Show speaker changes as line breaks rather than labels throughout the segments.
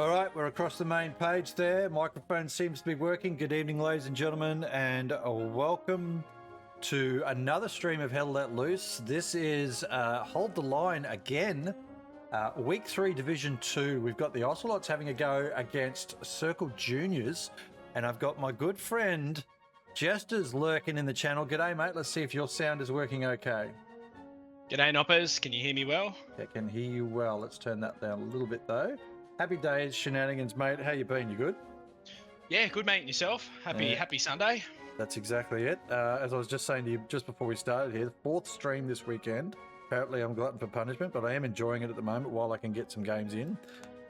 All right, we're across the main page there. Microphone seems to be working. Good evening, ladies and gentlemen, and welcome to another stream of Hell Let Loose. This is Hold the Line again. Week 3, Division 2. We've got the Ocelots having a go against Circle Juniors, and I've got my good friend Jestaz lurking in the channel. G'day, mate. Let's see if your sound is working okay.
G'day, Noppers. Can you hear me well?
I can hear you well. Let's turn that down a little bit, though. Happy days, shenanigans, mate. How you been? You good?
Yeah, good, mate. And yourself? Happy Sunday.
That's exactly it. As I was just saying to you just before we started here, the 4th stream this weekend. Apparently I'm glutton for punishment, but I am enjoying it at the moment while I can get some games in.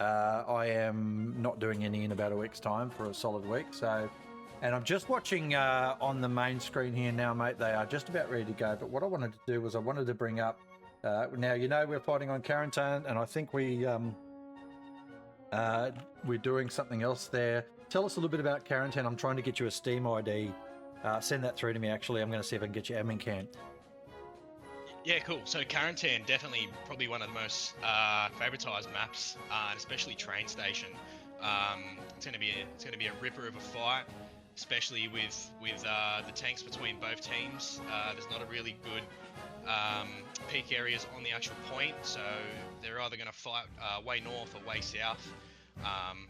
I am not doing any in about a week's time for a solid week. And I'm just watching on the main screen here now, mate. They are just about ready to go. But what I wanted to do was I wanted to bring up, now, you know, we're fighting on Carentan, and I think we're doing something else there. Tell us a little bit about Carentan. I'm trying to get you a Steam ID. Send that through to me, actually. I'm going to see if I can get you admin can.
Yeah, cool. So Carentan, definitely probably one of the most favoritized maps, and especially train station. It's going to be a ripper of a fight, especially with the tanks between both teams. There's not a really good peak areas on the actual point, so they're either going to fight way north or way south.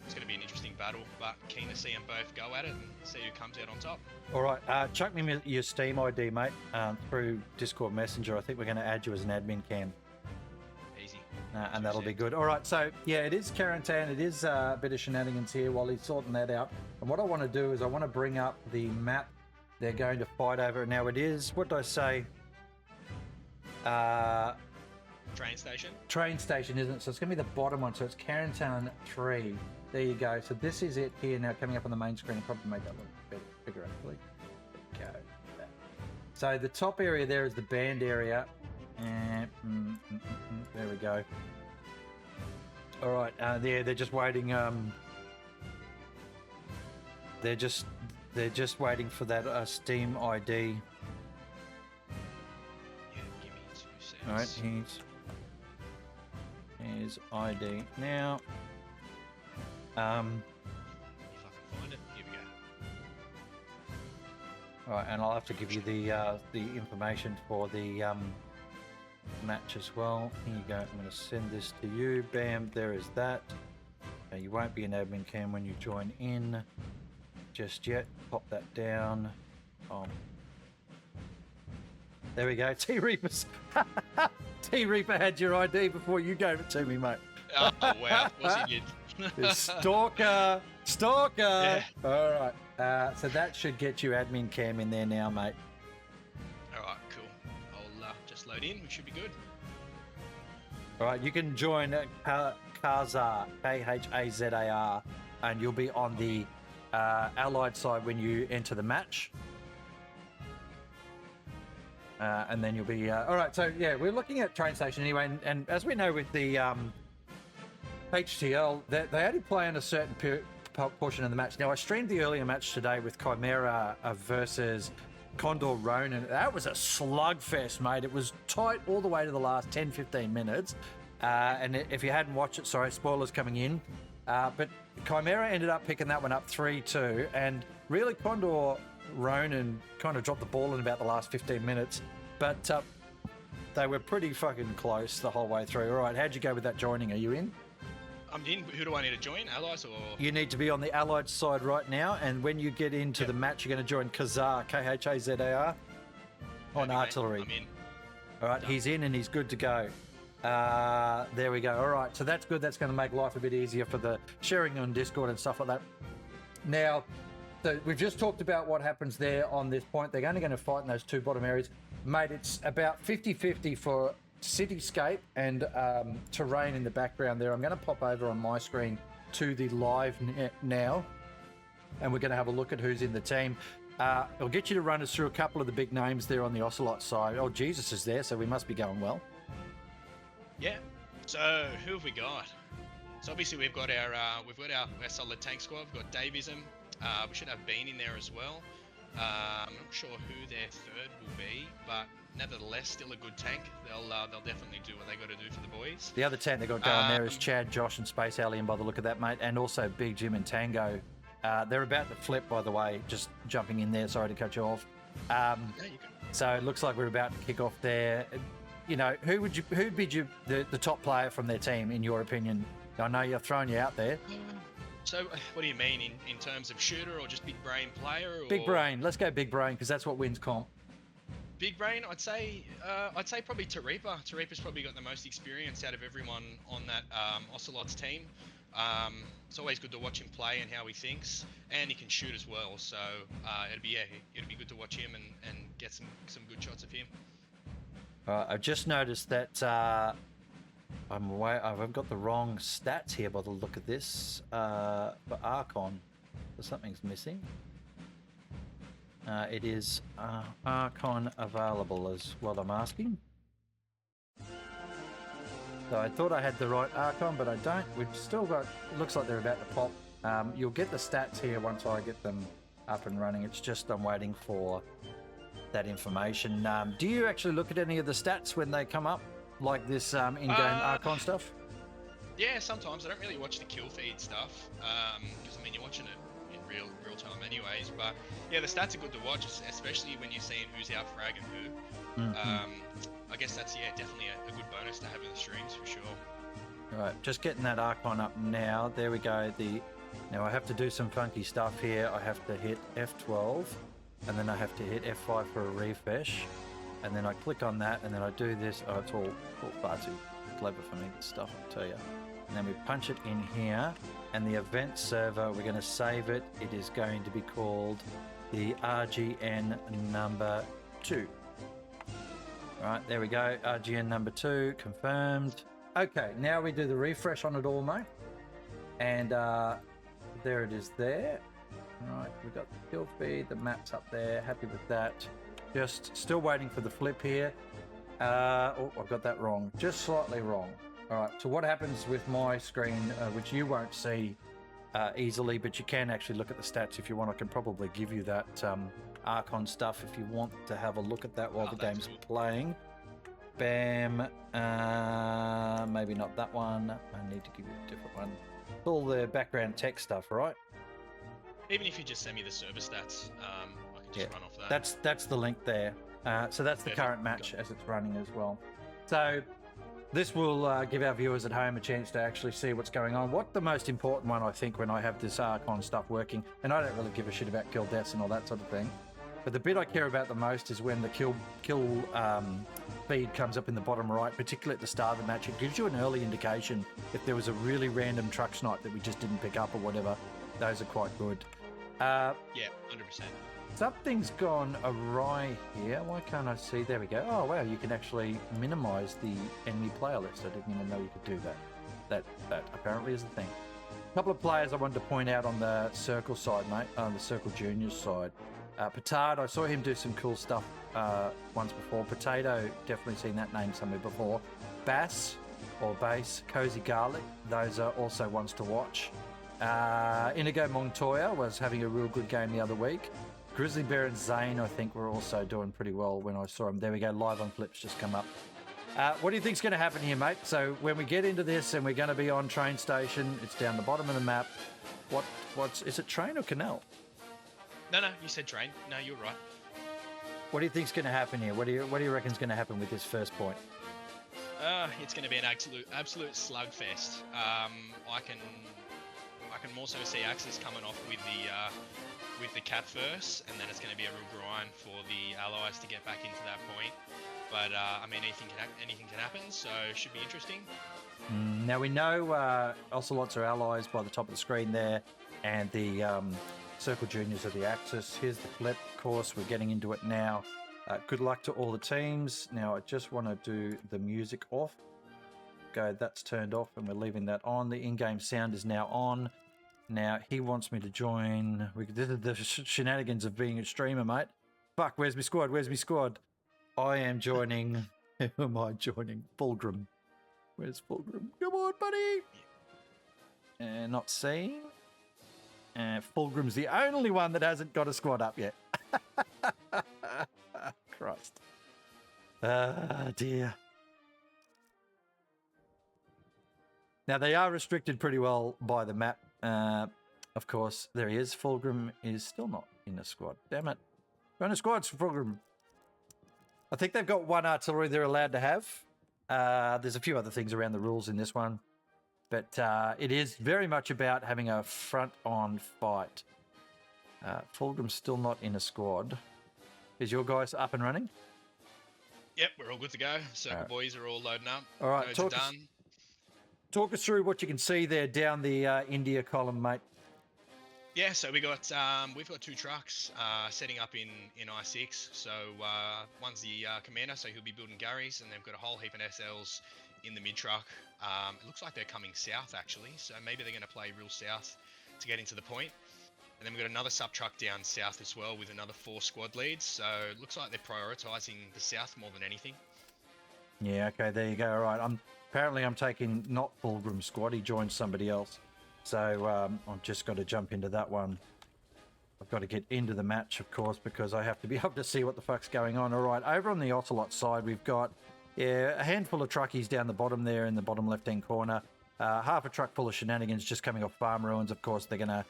It's going to be an interesting battle, but keen to see them both go at it and see who comes out on top. All
right, chuck me your Steam ID, mate, through Discord Messenger. I think we're going to add you as an admin cam.
Easy.
And that'll be good. All right, so yeah, it is Carentan. It is a bit of shenanigans here while he's sorting that out. And what I want to do is I want to bring up the map they're going to fight over. Now it is, what did I say?
Train station?
Train station, isn't it? So it's going to be the bottom one. So it's Carentan 3. There you go. So this is it here now coming up on the main screen. I'll probably make that look a bit bigger, actually. There we go. So the top area there is the band area. And, there we go. All right. They're just waiting. They're just waiting for that Steam ID.
Yeah, give me 2 seconds.
All right. Here's ID now.
If I can find it, here we go.
All right, and I'll have to give you the information for the match as well. Here you go. I'm going to send this to you. Bam, there is that. You won't be an admin cam when you join in just yet. Pop that down. There we go. T-Reaper's. T-Reaper had your ID before you gave it to me, mate.
Oh, wow. Of course he did.
Stalker.
Yeah.
All right. So that should get you admin cam in there now, mate.
All right, cool. I'll just load in. We should be good.
All right, you can join Khazar, Khazar, and you'll be on the Allied side when you enter the match. And then you'll be... all right, so yeah, we're looking at train station anyway, and as we know with the HTL, they only play on a certain portion of the match. Now, I streamed the earlier match today with Chimera versus Condor Ronin. That was a slugfest, mate. It was tight all the way to the last 10-15 minutes. And if you hadn't watched it, sorry, spoilers coming in. But Chimera ended up picking that one up 3-2, and really Condor Ronin kind of dropped the ball in about the last 15 minutes, but they were pretty fucking close the whole way through. All right, how'd you go with that joining? Are you in?
I'm in. Who do I need to join? Allies or?
You need to be on the Allied side right now, and when you get into the match, you're going to join Khazar, Khazar, on artillery.
I'm in.
All right, he's in and he's good to go. There we go. All right, so that's good. That's going to make life a bit easier for the sharing on Discord and stuff like that. Now, so we've just talked about what happens there on this point. They're only going to fight in those 2 bottom areas. Mate, it's about 50-50 for cityscape and terrain in the background there. I'm going to pop over on my screen to the live now, and we're going to have a look at who's in the team. I'll get you to run us through a couple of the big names there on the Ocelot side. Oh, Jesus is there, so we must be going well.
Yeah. So who have we got? So obviously we've got our solid tank squad. We've got Davism. We should have Bean in there as well. I'm not sure who their third will be, but nevertheless still a good tank. They'll definitely do what they got to do for the boys.
The other tank they got going there is Chad, Josh, and Space Alien by the look of that, mate, and also Big Jim and Tango. They're about to flip, by the way, just jumping in there. Sorry to cut you off.
Yeah, you can.
So it looks like we're about to kick off there. You know, who'd be the top player from their team, in your opinion? I know you're throwing you out there.
So, what do you mean in terms of shooter or just big brain player? Or...
Big brain. Let's go big brain because that's what wins comp.
Big brain, I'd say probably Tareepa. Tareepa's probably got the most experience out of everyone on that Ocelots team. It's always good to watch him play and how he thinks, and he can shoot as well. So it'd be good to watch him and get some good shots of him.
I've just noticed that I've got the wrong stats here by the look of this for Archon. So something's missing. It is Archon available is what I'm asking. So I thought I had the right Archon, but I don't. We've still got, it looks like they're about to pop. You'll get the stats here once I get them up and running. It's just I'm waiting for that information. Do you actually look at any of the stats when they come up, like this in-game Archon stuff?
Yeah, sometimes. I don't really watch the kill feed stuff, because I mean you're watching it in real time anyways. But yeah, the stats are good to watch, especially when you're seeing who's out fragging who.
Mm-hmm.
I guess that's definitely a good bonus to have in the streams for sure.
All right, just getting that Archon up now. There we go. Now I have to do some funky stuff here. I have to hit F12, and then I have to hit F5 for a refresh, and then I click on that, and then I do this. Oh, it's all far too clever for me, this stuff, I'll tell you. And then we punch it in here, and the event server, we're going to save it. It is going to be called the RGN number 2. All right, there we go. RGN number 2 confirmed. Okay, now we do the refresh on it all, mate. And there it is there. All right, we've got the kill feed, the map's up there. Happy with that. Just still waiting for the flip here. Oh, I've got that wrong. Just slightly wrong. All right, so what happens with my screen, which you won't see easily, but you can actually look at the stats if you want. I can probably give you that Archon stuff if you want to have a look at that while the game's playing. Bam. Maybe not that one. I need to give you a different one. It's all the background tech stuff, right?
Even if you just send me the server stats, I can just run off that.
That's the link there. So that's the current match as it's running as well. So this will give our viewers at home a chance to actually see what's going on. What the most important one, I think, when I have this Archon stuff working, and I don't really give a shit about kill deaths and all that sort of thing, but the bit I care about the most is when the kill feed comes up in the bottom right, particularly at the start of the match. It gives you an early indication if there was a really random truck snipe that we just didn't pick up or whatever. Those are quite good.
Yeah, 100%.
Something's gone awry here. Why can't I see? There we go. Oh, wow, you can actually minimize the enemy player list. I didn't even know you could do that. That apparently is the thing. A couple of players I wanted to point out on the Circle side, mate, on the Circle Juniors side. Petard, I saw him do some cool stuff once before. Potato, definitely seen that name somewhere before. Bass, or Bass, Cozy Garlic, those are also ones to watch. Inigo Montoya was having a real good game the other week. Grizzly Bear and Zane, I think, were also doing pretty well when I saw them. There we go, live on Flips just come up. What do you think's going to happen here, mate? So when we get into this and we're going to be on train station, it's down the bottom of the map. Is it train or canal?
No, you said train. No, you're right.
What do you think's going to happen here? What do you reckon's going to happen with this first point?
It's going to be an absolute slugfest. I can also see Axis coming off with the cat first, and then it's going to be a real grind for the allies to get back into that point. But I mean, anything can happen, so it should be interesting.
Now we know Ocelots are allies by the top of the screen there, and the Circle Juniors are the Axis. Here's the flip. Of course, we're getting into it now. Good luck to all the teams. Now I just want to do the music off. Go, that's turned off, and we're leaving that on. The in-game sound is now on. Now he wants me to join. This is the shenanigans of being a streamer, mate. Fuck, where's my squad? Where's my squad? I am joining. Who am I joining? Fulgrim. Where's Fulgrim? Come on, buddy. Not seen. Fulgrim's the only one that hasn't got a squad up yet. Christ. Ah, dear. Now, they are restricted pretty well by the map. Of course, there he is. Fulgrim is still not in the squad. Damn it. Go in the squad, Fulgrim. I think they've got one artillery they're allowed to have. There's a few other things around the rules in this one. But it is very much about having a front-on fight. Fulgrim's still not in a squad. Is your guys up and running?
Yep, we're all good to go. Circle boys are all loading up.
All right,
Nodes are done.
Talk us through what you can see there down the India column, mate.
Yeah, so we've got 2 trucks setting up in I6. So one's the commander, so he'll be building Garys, and they've got a whole heap of SLs in the mid truck. It looks like they're coming south actually, so maybe they're going to play real south to get into the point. And then we've got another sub truck down south as well with another 4 squad leads. So it looks like they're prioritising the south more than anything.
Yeah, okay, there you go. All right, apparently I'm taking not Fulgrim's squad. He joined somebody else. So I've just got to jump into that one. I've got to get into the match, of course, because I have to be able to see what the fuck's going on. All right, over on the Ocelot side, we've got a handful of truckies down the bottom there in the bottom left-hand corner. Half a truck full of shenanigans just coming off farm ruins. Of course, they're going to...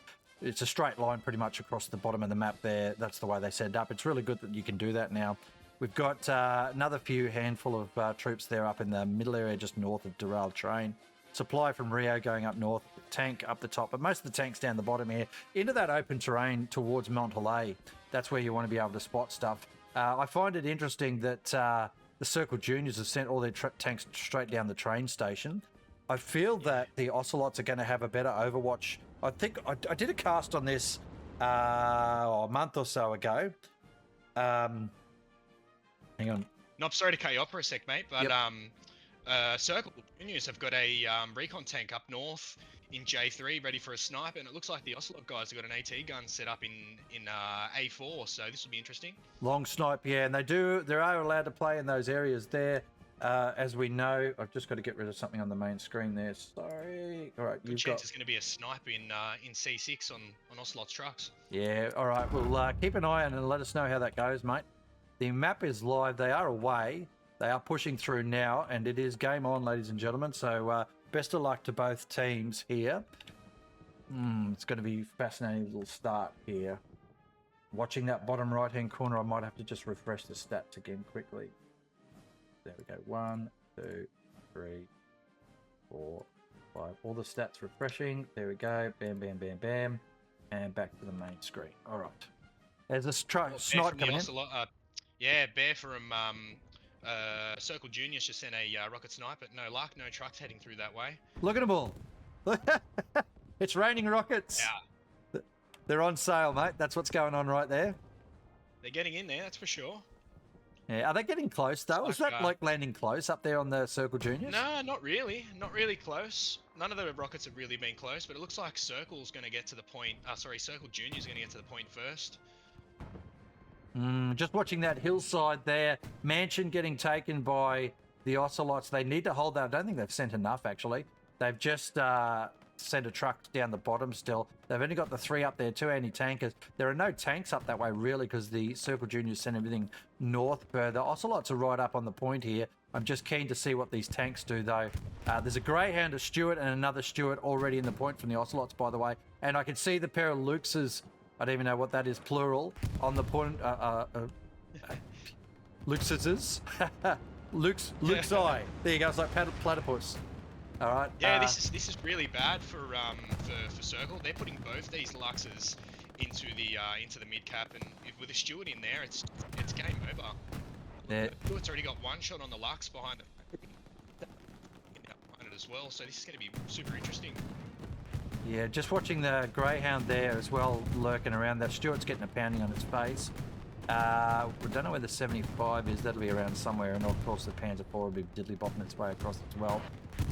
It's a straight line pretty much across the bottom of the map there. That's the way they set it up. It's really good that you can do that now. We've got another few handful of troops there up in the middle area just north of derailed train. Supply from Rio going up north, tank up the top, but most of the tanks down the bottom here into that open terrain towards Montelay. That's where you want to be able to spot stuff. I find it interesting that the Circle Juniors have sent all their tanks straight down the train station. I feel that the Ocelots are going to have a better overwatch. I think I did a cast on this a month or so ago. Hang on.
No, I'm sorry to cut you off for a sec, mate, but yep. Circle Juniors have got a recon tank up north in J3 ready for a snipe, and it looks like the Ocelot guys have got an AT gun set up in A4, so this will be interesting. Long snipe, yeah, and they are allowed to play in those areas there. As we know, I've just got to get rid of something on the main screen there. Sorry. All right, good chance it's going to be a snipe in C6 on Ocelot's trucks.
Yeah. All right. Well, keep an eye on it and let us know how that goes, mate. The map is live. They are away. They are pushing through now, and it is game on, ladies and gentlemen. So best of luck to both teams here. It's going to be a fascinating little start here. Watching that bottom right-hand corner, I might have to just refresh the stats again quickly. There we go. 1, 2, 3, 4, 5. All the stats refreshing. There we go. Bam, bam, bam, bam. And back to the main screen. All right. There's a snipe coming in.
Yeah, Bear from Circle Juniors just sent a rocket snipe, but no luck. No trucks heading through that way.
Look at them all. It's raining rockets.
Yeah.
They're on sale, mate. That's what's going on right there.
They're getting in there, that's for sure.
Yeah, are they getting close though? Is that like landing close up there on the Circle Juniors?
No, not really. Not really close. None of the rockets have really been close, but it looks like Circle's going to get to the point. Circle Junior's going to get to the point first.
Just watching that hillside there. Mansion getting taken by the Ocelots. They need to hold that. I don't think they've sent enough, actually. They've just sent a truck down the bottom still. They've only got the 3 up there, 2 anti-tankers. There are no tanks up that way, really, because the Circle Juniors sent everything north further. Ocelots are right up on the point here. I'm just keen to see what these tanks do, though. There's a Greyhound, a Stuart, and another Stuart already in the point from the Ocelots, by the way. And I can see the pair of Luxes, I don't even know what that is, plural, on the point. Luxes. Luke's eye. There you go. It's like platypus. All right.
Yeah, this is really bad for Circle. They're putting both these Luxes into the mid cap, and with a Stuart in there, it's game over.
Yeah.
Stuart's already got one shot on the Lux behind it as well, so this is going to be super interesting.
Yeah, just watching the Greyhound there as well, lurking around. That Stuart's getting a pounding on its face. We don't know where the 75 is. That'll be around somewhere, and of course the Panzer IV will be diddly bopping its way across as well.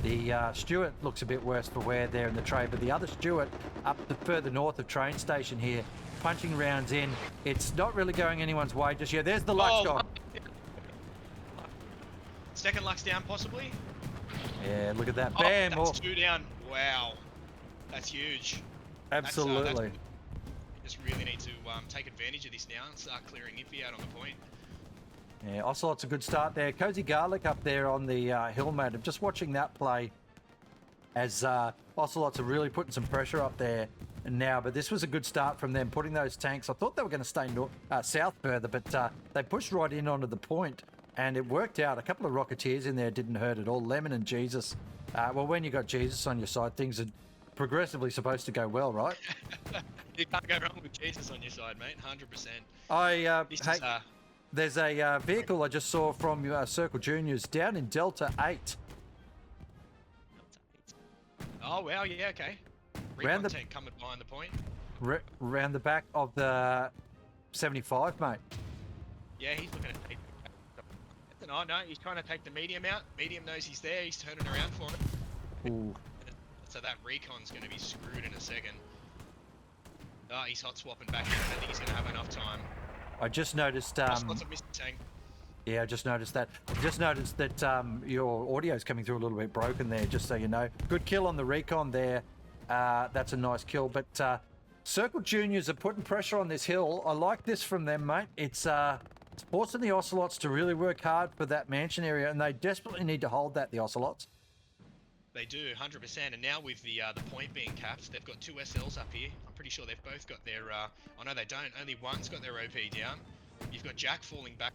The Stuart looks a bit worse for wear there in the tray, but the other Stuart up the further north of train station here, punching rounds in. It's not really going anyone's way just yet. There's the Lux gone.
Second Lux down, possibly.
Yeah, look at that. Bam!
That's 2 down. Wow, that's huge.
Absolutely.
Just really need to take advantage of this now and start clearing Iffy out on the point.
Yeah, Ocelot's a good start there. Cozy Garlic up there on the hill, mate. I'm just watching that play as Ocelots are really putting some pressure up there now. But this was a good start from them, putting those tanks. I thought they were going to stay south further, but they pushed right in onto the point, and it worked out. A couple of Rocketeers in there didn't hurt at all. Lemon and Jesus. Well, when you got Jesus on your side, things are progressively supposed to go well, right?
You can't go wrong with Jesus on your side, mate. 100%.
There's a vehicle I just saw from Circle Juniors down in Delta 8.
Oh, wow, yeah, okay.
Round the
tank coming behind the point.
Round the back of the 75, mate.
Yeah, he's looking at take. No, he's trying to take the medium out. Medium knows he's there. He's turning around for it.
Ooh.
So that recon's going to be screwed in a second. Oh, he's hot swapping back in. I think he's going to have enough time.
I just noticed.
Lots of missing tank.
Yeah, I just noticed that. Your audio's coming through a little bit broken there, just so you know. Good kill on the recon there. That's a nice kill. But Circle Juniors are putting pressure on this hill. I like this from them, mate. It's forcing the Ocelots to really work hard for that mansion area, and they desperately need to hold that, the Ocelots.
They do, 100%. And now with the point being capped, they've got two SLs up here. I'm pretty sure they've both got their... oh, no, they don't. Only one's got their OP down. You've got Jack falling back.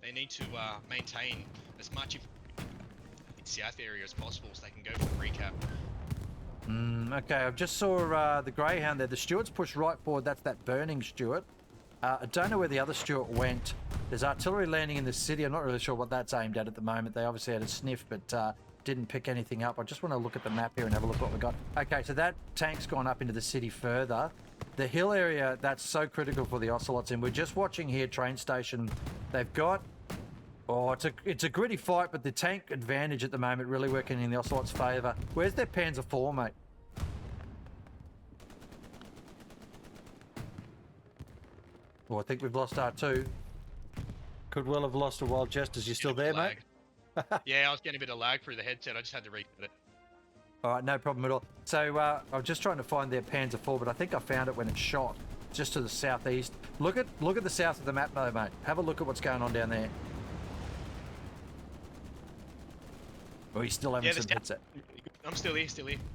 They need to maintain as much of the south area as possible so they can go for the recap.
Okay, I just saw the Greyhound there. The Stuart's pushed right forward. That's that burning Stuart. I don't know where the other Stuart went. There's artillery landing in the city. I'm not really sure what that's aimed at the moment. They obviously had a sniff, but didn't pick anything up. I just want to look at the map here and have a look what we got. Okay, so that tank's gone up into the city further. The hill area, that's so critical for the Ocelots, and we're just watching here, train station. They've got... Oh, it's a gritty fight, but the tank advantage at the moment really working in the Ocelots' favour. Where's their Panzer IV, mate? Oh, I think we've lost R2. Could well have lost a wild Jestaz. You still there, mate?
Yeah, I was getting a bit of lag through the headset. I just had to reset it.
All right, no problem at all. So I was just trying to find their Panzer IV, but I think I found it when it shot just to the southeast. Look at the south of the map, though, mate. Have a look at what's going on down there. Oh, he's still having some headset.
I'm still here.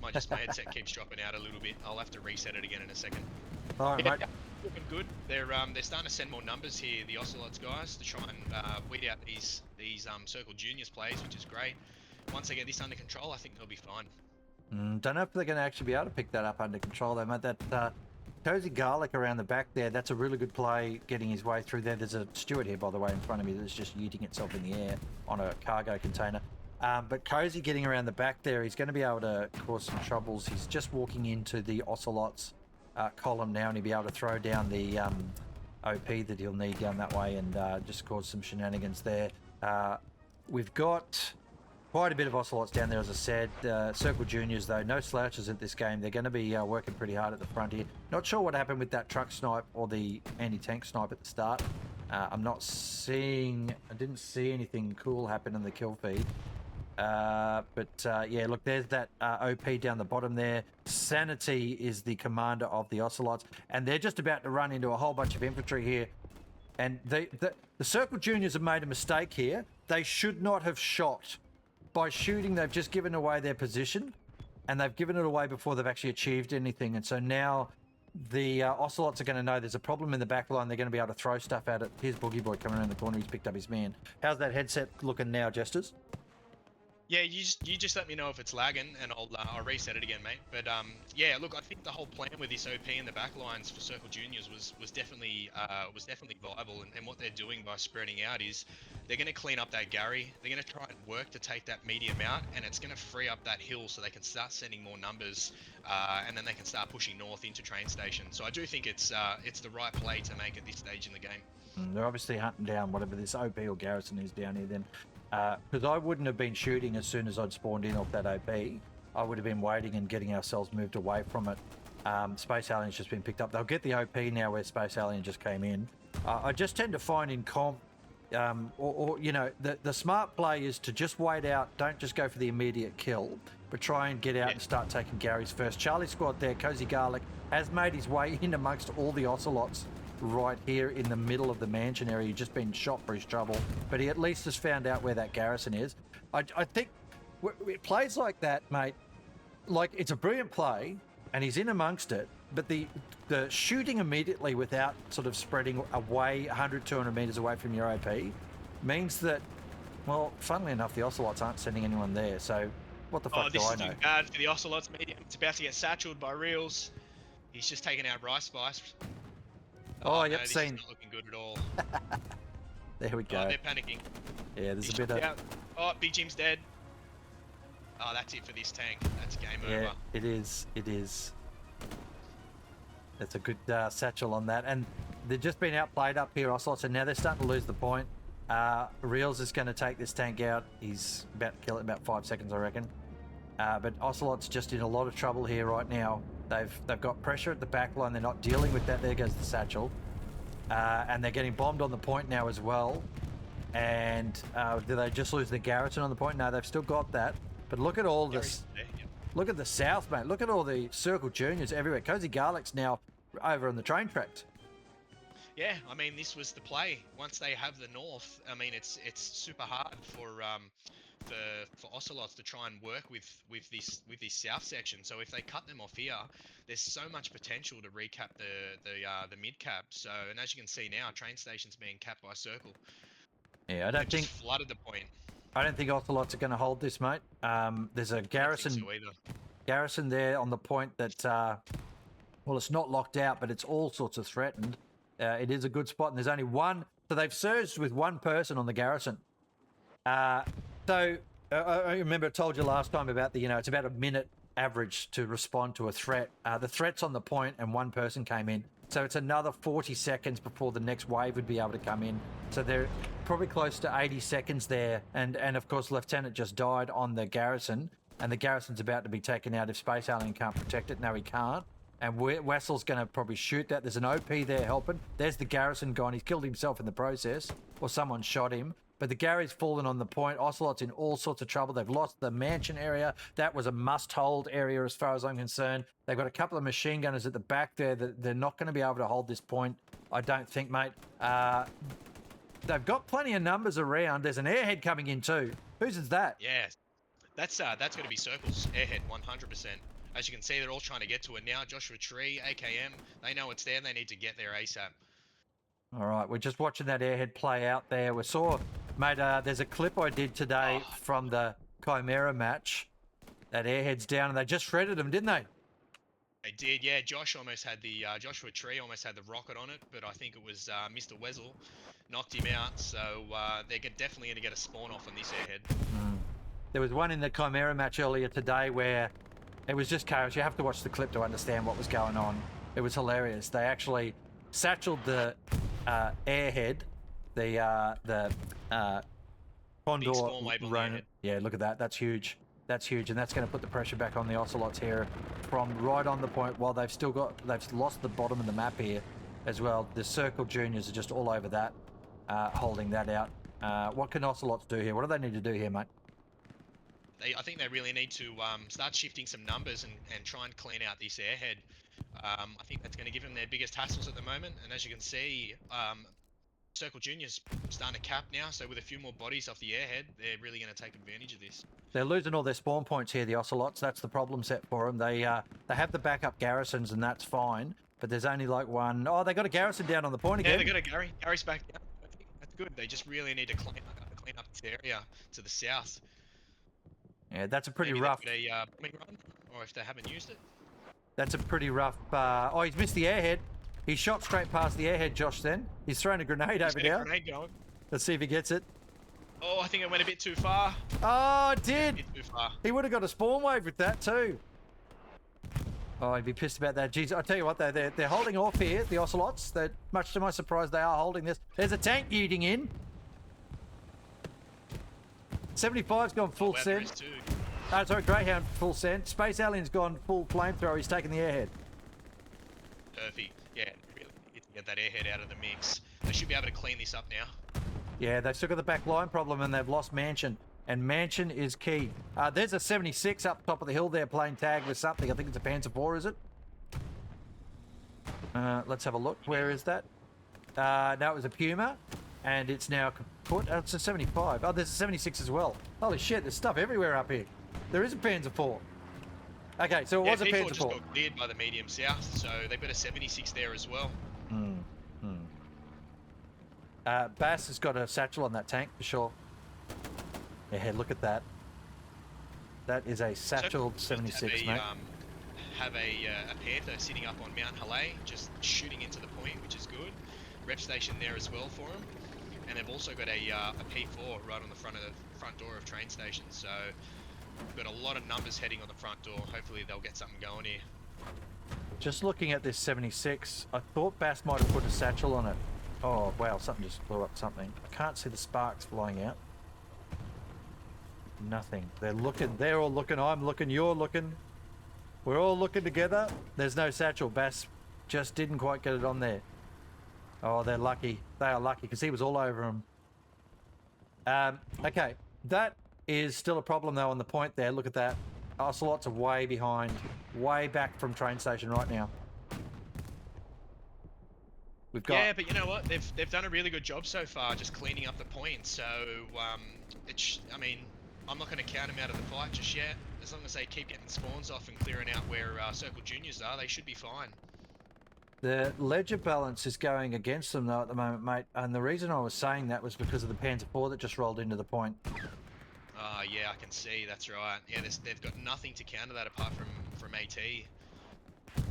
My headset keeps dropping out a little bit. I'll have to reset it again in a second.
All right, mate.
Looking good. They're starting to send more numbers here, the Ocelots guys, to try and weed out these Circle Juniors plays, which is great. Once they get this under control, I think they'll be fine.
Don't know if they're going to actually be able to pick that up under control, though, mate. That Cozy Garlic around the back there, that's a really good play getting his way through there. There's a Stuart here, by the way, in front of me that's just yeeting itself in the air on a cargo container. But Cozy getting around the back there, he's going to be able to cause some troubles. He's just walking into the Ocelots column now, and he'll be able to throw down the OP that he'll need down that way and just cause some shenanigans there. We've got quite a bit of Ocelots down there, as I said. Circle Juniors, though, no slouches at this game. They're going to be working pretty hard at the front here. Not sure what happened with that truck snipe or the anti-tank snipe at the start. I didn't see anything cool happen in the kill feed. Yeah, look, there's that OP down the bottom there. Sanity is the commander of the Ocelots, and they're just about to run into a whole bunch of infantry here. And the Circle Juniors have made a mistake here. They should not have shot. By shooting, they've just given away their position, and they've given it away before they've actually achieved anything. And so now the Ocelots are going to know there's a problem in the back line. They're going to be able to throw stuff at it. Here's Boogie Boy coming around the corner. He's picked up his man. How's that headset looking now, Jestaz?
Yeah, you just let me know if it's lagging, and I'll reset it again, mate. But yeah, look, I think the whole plan with this OP in the back lines for Circle Juniors was definitely viable, and what they're doing by spreading out is they're going to clean up that Gary. They're going to try and work to take that medium out, and it's going to free up that hill so they can start sending more numbers, and then they can start pushing north into train station. So I do think it's the right play to make at this stage in the game.
They're obviously hunting down whatever this OP or garrison is down here then. Because I wouldn't have been shooting as soon as I'd spawned in off that OP. I would have been waiting and getting ourselves moved away from it. Space Alien's just been picked up. They'll get the OP now where Space Alien just came in. I just tend to find in comp, you know, the smart play is to just wait out. Don't just go for the immediate kill, but try and get out and start taking Gary's first. Charlie squad there, Cozy Garlic, has made his way in amongst all the Ocelots. right here in the middle of the mansion area. He's just been shot for his trouble, but he at least has found out where that garrison is. I think plays like that, mate, like it's a brilliant play, and he's in amongst it, but the shooting immediately without sort of spreading away 100, 200 meters away from your OP means that, well, funnily enough, the Ocelots aren't sending anyone there, so what the fuck do I know?
This is doing bad for the Ocelots medium. It's about to get satcheled by Reels. He's just taken out Rice Spice.
Oh,
no,
yep,
this
seen.
is not looking good at all.
There we go.
Oh, they're panicking.
Yeah, there's
He's
a bit of...
out. Oh, Big Jim's dead. Oh, that's it for this tank. That's game over.
Yeah, it is. It is. That's a good satchel on that. And they've just been outplayed up here, Ocelots, and now they're starting to lose the point. Reels is going to take this tank out. He's about to kill it in about 5 seconds, I reckon. But Ocelot's just in a lot of trouble here right now. They've got pressure at the back line. They're not dealing with that. There goes the satchel. And they're getting bombed on the point now as well. And do they just lose the garrison on the point? No, they've still got that. But look at all this. Look at the south, mate. Look at all the Circle Juniors everywhere. Cozy Garlic's now over on the train tracks.
Yeah, I mean, this was the play. Once they have the north, I mean, it's super hard for Ocelots to try and work with this south section. So if they cut them off here, there's so much potential to recap the mid cap. So, and as you can see now, train station's being capped by Circle.
Yeah, I don't think
just flooded the point.
I don't think Ocelots are going to hold this, mate. There's a garrison garrison there on the point that well, it's not locked out, but it's all sorts of threatened. It is a good spot, and there's only one. So they've surged with one person on the garrison. I remember I told you last time about it's about a minute average to respond to a threat. The threat's on the point, and one person came in. So it's another 40 seconds before the next wave would be able to come in. So they're probably close to 80 seconds there. And of course, Lieutenant just died on the garrison, and the garrison's about to be taken out if Space Alien can't protect it. No, he can't. And Wessel's going to probably shoot that. There's an OP there helping. There's the garrison gone. He's killed himself in the process, or someone shot him. But the Gary's fallen on the point. Ocelot's in all sorts of trouble. They've lost the mansion area. That was a must-hold area as far as I'm concerned. They've got a couple of machine gunners at the back there that they're not going to be able to hold this point, I don't think, mate. They've got plenty of numbers around. There's an airhead coming in too. Whose is that?
Yeah, that's going to be Circle's airhead, 100%. As you can see, they're all trying to get to it now. Joshua Tree, AKM, they know it's there. They need to get there ASAP.
All right, we're just watching that airhead play out there. We saw, mate, there's a clip I did today from the Chimera match. That airhead's down, and they just shredded him, didn't they?
They did, yeah. Joshua Tree almost had the rocket on it, but I think it was Mr. Wessel knocked him out. So they're definitely going to get a spawn off on this airhead.
There was one in the Chimera match earlier today where it was just chaos. You have to watch the clip to understand what was going on. It was hilarious. They actually satcheled the airhead, the Condor Ronin. Yeah, look at that. That's huge. That's huge, and that's going to put the pressure back on the Ocelots here from right on the point. While they've lost the bottom of the map here as well. The Circle Juniors are just all over that, holding that out. What can Ocelots do here? What do they need to do here, mate?
I think they really need to start shifting some numbers and try and clean out this airhead. I think that's going to give them their biggest hassles at the moment. And as you can see, Circle Junior's starting to cap now. So with a few more bodies off the airhead, they're really going to take advantage of this.
They're losing all their spawn points here, the Ocelots. That's the problem set for them. They have the backup garrisons, and that's fine. But there's only like one. Oh, they got a garrison down on the point again.
Yeah, they got a Gary. Gary's back down. I think that's good. They just really need to clean up this area to the south.
Yeah, that's a pretty
Maybe
rough.
Maybe bombing run, or if they haven't used it.
That's a pretty rough. Oh, he's missed the airhead. He shot straight past the airhead, Josh. Then he's thrown a grenade over there.
Grenade going.
Let's see if he gets it.
Oh, I think it went a bit too far.
Oh, it did.
A bit too far.
He would have got a spawn wave with that too. Oh, I'd be pissed about that. Jeez, I tell you what, they're holding off here, the Ocelots. That, much to my surprise, they are holding this. There's a tank eating in. 75's gone full send. Oh, sorry, Greyhound full send. Space Alien's gone full flamethrower. He's taking the airhead.
Perfect. Yeah, really need to get that airhead out of the mix. They should be able to clean this up now.
Yeah, they've still got the back line problem, and they've lost Mansion. And Mansion is key. There's a 76 up top of the hill there playing tag with something. I think it's a Panzer IV, is it? Let's have a look. Where is that? No, it was a Puma, and it's now kaput. Oh, it's a 75. Oh, there's a 76 as well. Holy shit, there's stuff everywhere up here. There is a Panzer 4. Okay, so it was a
P4
Panzer
just
4.
got cleared by the medium south, so they've got a 76 there as well.
Bass has got a satchel on that tank for sure. Yeah, look at that. That is a satcheled 76, mate.
Have a Panther sitting up on Mount Halay, just shooting into the point, which is good. Rep station there as well for them, and they've also got a P4 right on the front door of train station. So we've got a lot of numbers heading on the front door. Hopefully they'll get something going here.
Just looking at this 76, I thought Bass might have put a satchel on it. Oh wow, something just blew up something. I can't see the sparks flying out. Nothing. They're looking, they're all looking, I'm looking, you're looking. We're all looking together. There's no satchel. Bass just didn't quite get it on there. Oh, they're lucky. They are lucky because he was all over them. Okay, that is still a problem though on the point there. Look at that. Ocelots are way behind, way back from train station right now. We've got...
Yeah, but you know what? They've done a really good job so far, just cleaning up the point. So I mean, I'm not going to count them out of the fight just yet. As long as they keep getting spawns off and clearing out where Circle Juniors are, they should be fine.
The ledger balance is going against them though at the moment, mate. And the reason I was saying that was because of the Panzer IV that just rolled into the point.
Yeah, I can see. That's right. Yeah, they've got nothing to counter that apart from AT.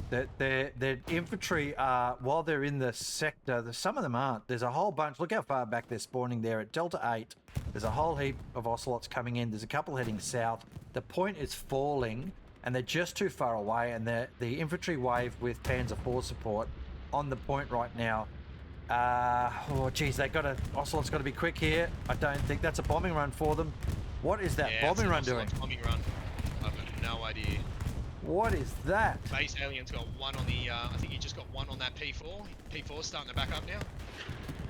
Their infantry are, while they're in the sector, some of them aren't. There's a whole bunch. Look how far back they're spawning there at Delta 8. There's a whole heap of Ocelots coming in. There's a couple heading south. The point is falling, and they're just too far away. And the infantry wave with Panzer IV support on the point right now. Oh, geez, Ocelot's got to be quick here. I don't think that's a bombing run for them. What is that bombing run doing?
Bombing run. I've got no idea.
What is that?
Base Alien's got one on the, I think he just got one on that P4. P4's starting to back up now.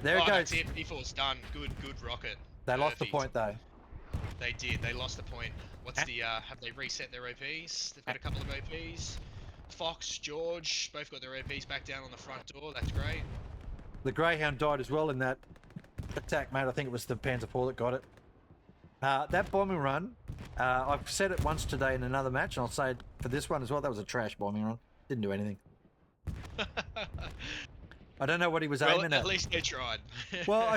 There it goes.
That's it. P4's done. Good rocket.
They lost the point though.
They did. They lost the point. What's the, have they reset their OPs? They've got a couple of OPs. Fox, George, both got their OPs back down on the front door. That's great.
The Greyhound died as well in that attack, mate. I think it was the Panzer IV that got it. That bombing run, I've said it once today in another match, and I'll say it for this one as well. That was a trash bombing run. Didn't do anything. I don't know what he was aiming at.
At least they tried.
Well,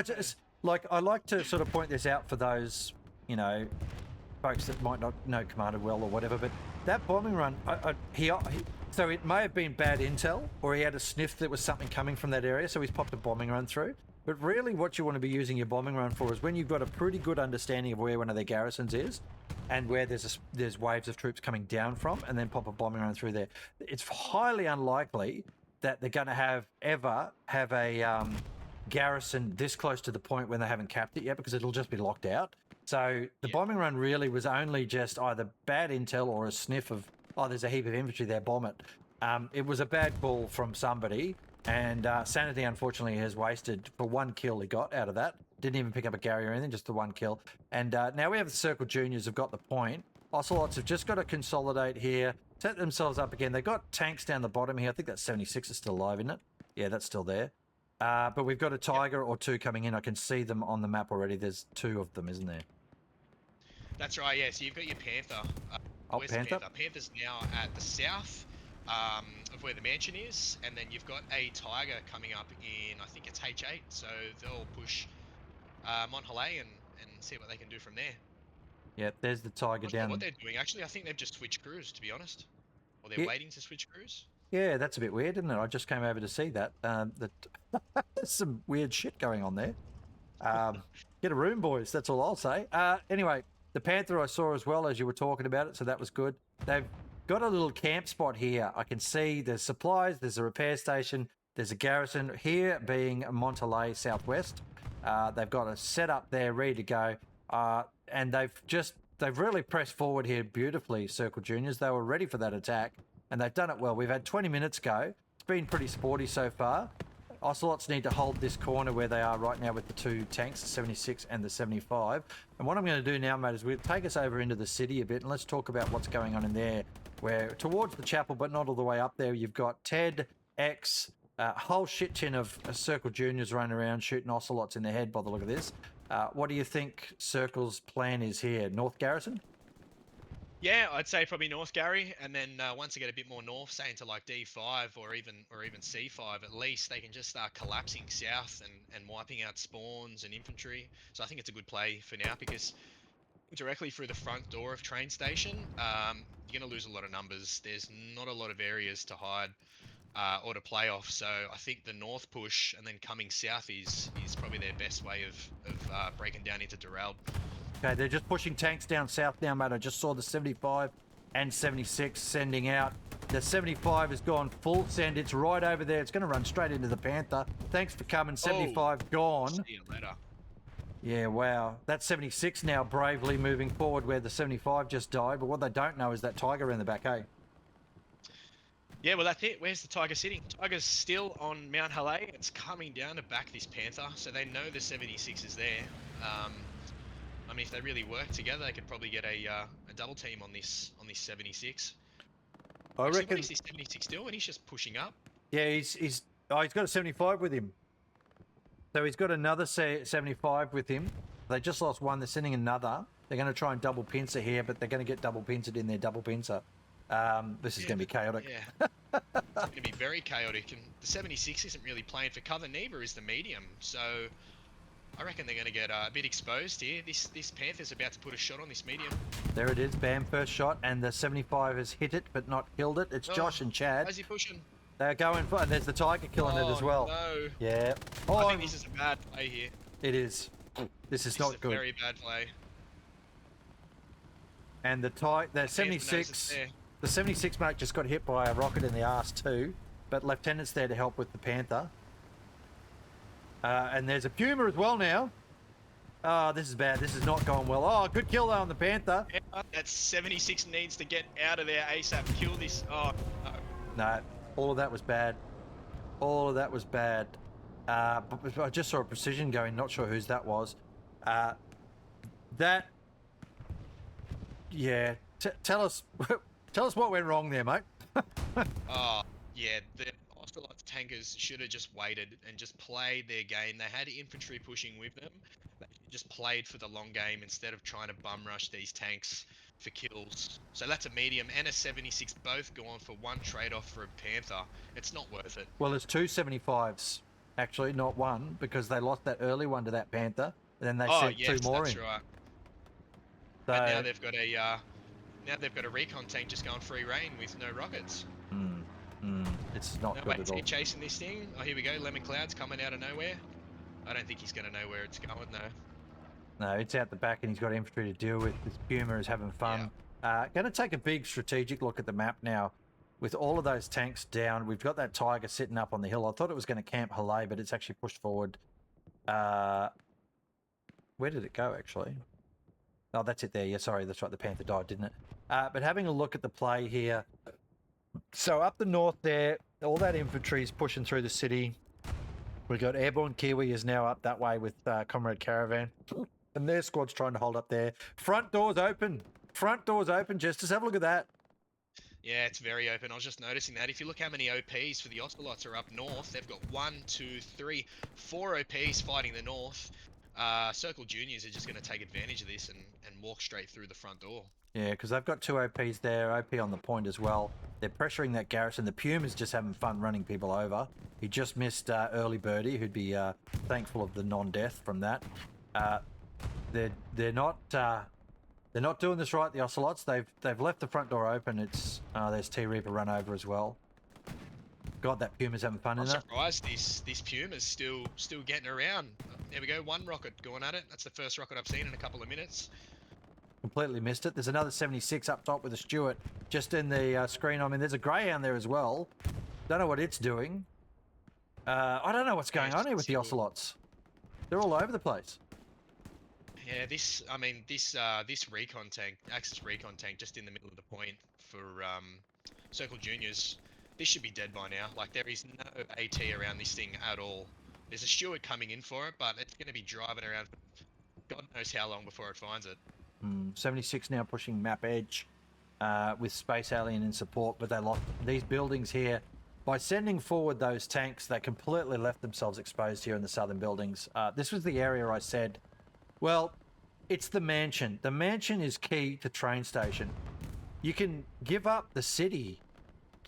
I like to sort of point this out for those, you know, folks that might not know Commander well or whatever, but that bombing run, so it may have been bad intel, or he had a sniff that was something coming from that area, so he's popped a bombing run through. But really what you want to be using your bombing run for is when you've got a pretty good understanding of where one of their garrisons is and where there's waves of troops coming down from, and then pop a bombing run through there. It's highly unlikely that they're going to ever have a garrison this close to the point when they haven't capped it yet, because it'll just be locked out. So the bombing run really was only just either bad intel or a sniff of, oh, there's a heap of infantry there, bomb it. It was a bad call from somebody. And Sanity, unfortunately, has wasted for one kill he got out of that. Didn't even pick up a Gary or anything, just the one kill. And now we have the Circle Juniors have got the point. Ocelots have just got to consolidate here, set themselves up again. They've got tanks down the bottom here. I think that 76 is still alive, isn't it? Yeah, that's still there. But we've got a Tiger or two coming in. I can see them on the map already. There's two of them, isn't there?
That's right, yeah. So you've got your Panther. Where's
Panther?
The Panther? Panther's now at the south of where the mansion is, and then you've got a Tiger coming up in, I think it's H8, so they'll push Mont Halay and see what they can do from there.
Yeah, there's the Tiger down.
What they're doing, actually, I think they've just switched crews, to be honest. Or they're waiting to switch crews.
Yeah, that's a bit weird, isn't it? I just came over to see that. There's some weird shit going on there. Get a room, boys. That's all I'll say. Anyway, the Panther I saw as well as you were talking about it, so that was good. They've got a little camp spot here. I can see there's supplies, there's a repair station, there's a garrison here being Montelay Southwest. They've got a setup there ready to go. And they've really pressed forward here beautifully, Circle Juniors. They were ready for that attack, and they've done it well. We've had 20 minutes go. It's been pretty sporty so far. Ocelots need to hold this corner where they are right now with the two tanks, the 76 and the 75. And what I'm going to do now, mate, is we'll take us over into the city a bit, and let's talk about what's going on in there. Where towards the chapel, but not all the way up there, you've got Ted, X, A whole shit tin of Circle Juniors running around shooting Ocelots in the head by the look of this. What do you think Circle's plan is here? North Garrison?
Yeah, I'd say probably North Gary, and then once they get a bit more north, say into like D5 or even C5, at least they can just start collapsing south and wiping out spawns and infantry. So I think it's a good play for now because directly through the front door of train station, you're going to lose a lot of numbers. There's not a lot of areas to hide or to play off. So I think the north push and then coming south is probably their best way of breaking down into Doral.
Okay, they're just pushing tanks down south now, mate. I just saw the 75 and 76 sending out. The 75 has gone full send. It's right over there. It's going to run straight into the Panther. Thanks for coming. 75 gone.
See you later.
Yeah, wow. That 76 now bravely moving forward where the 75 just died. But what they don't know is that Tiger in the back, eh?
Yeah, well, that's it. Where's the Tiger sitting? Tiger's still on Mount Halei. It's coming down to back this Panther, so they know the 76 is there. I mean, if they really work together, they could probably get a double team on this 76.
I
Actually,
reckon.
What is this 76 doing? He's just pushing up.
Yeah, he's got a 75 with him. So he's got another 75 with him. They just lost one. They're sending another. They're going to try and double pincer here, but they're going to get double pincered in their double pincer. This is going to be chaotic.
Yeah, it's going to be very chaotic. And the 76 isn't really playing for cover. Neither is the medium. So I reckon they're going to get a bit exposed here. This Panther's about to put a shot on this medium.
There it is. Bam, first shot. And the 75 has hit it, but not killed it. It's Josh and Chad.
How's he pushing?
They're going for, and there's the Tiger killing it as well.
No.
Yeah.
I think this is a bad play here.
It is. This is not good.
Very bad play.
And the 76, the 76 mate just got hit by a rocket in the arse too, but Lieutenant's there to help with the Panther. And there's a Puma as well now. Oh, this is bad. This is not going well. Oh, good kill though on the Panther.
Yeah, that 76 needs to get out of there ASAP. Kill this. Oh, no.
No, all of that was bad. All of that was bad. But I just saw a precision going. Not sure whose that was. Yeah. Tell us what went wrong there, mate.
Oh, yeah. The Ocelots tankers should have just waited and just played their game. They had infantry pushing with them. They just played for the long game instead of trying to bum rush these tanks for kills. So that's a medium and a 76 both gone for one trade-off for a Panther. It's not worth it.
Well, there's two 75s, actually, not one, because they lost that early one to that Panther, and then they sent two more in.
That's right.
So,
and now they've got a recon tank just going free reign with no rockets.
It's not
No,
good at all.
wait, chasing this thing. Oh, here we go. Lemon Cloud's coming out of nowhere. I don't think he's going to know where it's going, though.
No, it's out the back and he's got infantry to deal with. This Puma is having fun. Going to take a big strategic look at the map now. With all of those tanks down, we've got that Tiger sitting up on the hill. I thought it was going to camp Halei, but it's actually pushed forward. Where did it go, actually? Oh, that's it there. Yeah, sorry, that's right. The Panther died, didn't it? But having a look at the play here. So up the north there, all that infantry is pushing through the city. We've got Airborne Kiwi is now up that way with Comrade Caravan. And their squad's trying to hold up there. Front doors open. Front doors open. Just have a look at that.
Yeah, it's very open. I was just noticing that. If you look how many OPs for the Ocelots are up north, they've got 1, 2, 3, 4 OPs fighting the north. Circle Juniors are just going to take advantage of this and walk straight through the front door.
Yeah, because they've got two OPs there, OP on the point as well. They're pressuring that garrison. The Puma's just having fun running people over. He just missed early birdie, who'd be thankful of the non-death from that. They're not doing this right. The Ocelots. They've left the front door open. It's there's T Reaper run over as well. God, that Puma's having fun in there.
I'm surprised this Puma's still getting around. There we go, one rocket going at it. That's the first rocket I've seen in a couple of minutes.
Completely missed it. There's another 76 up top with a Stuart just in the screen. I mean, there's a Greyhound there as well. Don't know what it's doing. I don't know what's going on here with the Ocelots. They're all over the place.
Yeah, this recon tank, Axis recon tank, just in the middle of the point for Circle Juniors. This should be dead by now. Like, there is no AT around this thing at all. There's a Stuart coming in for it, but it's going to be driving around for God knows how long before it finds it.
76 now pushing map edge with Space Alien in support, but they lost these buildings here. by sending forward those tanks, they completely left themselves exposed here in the southern buildings. This was the area I said, well, it's the mansion. The mansion is key to train station. You can give up the city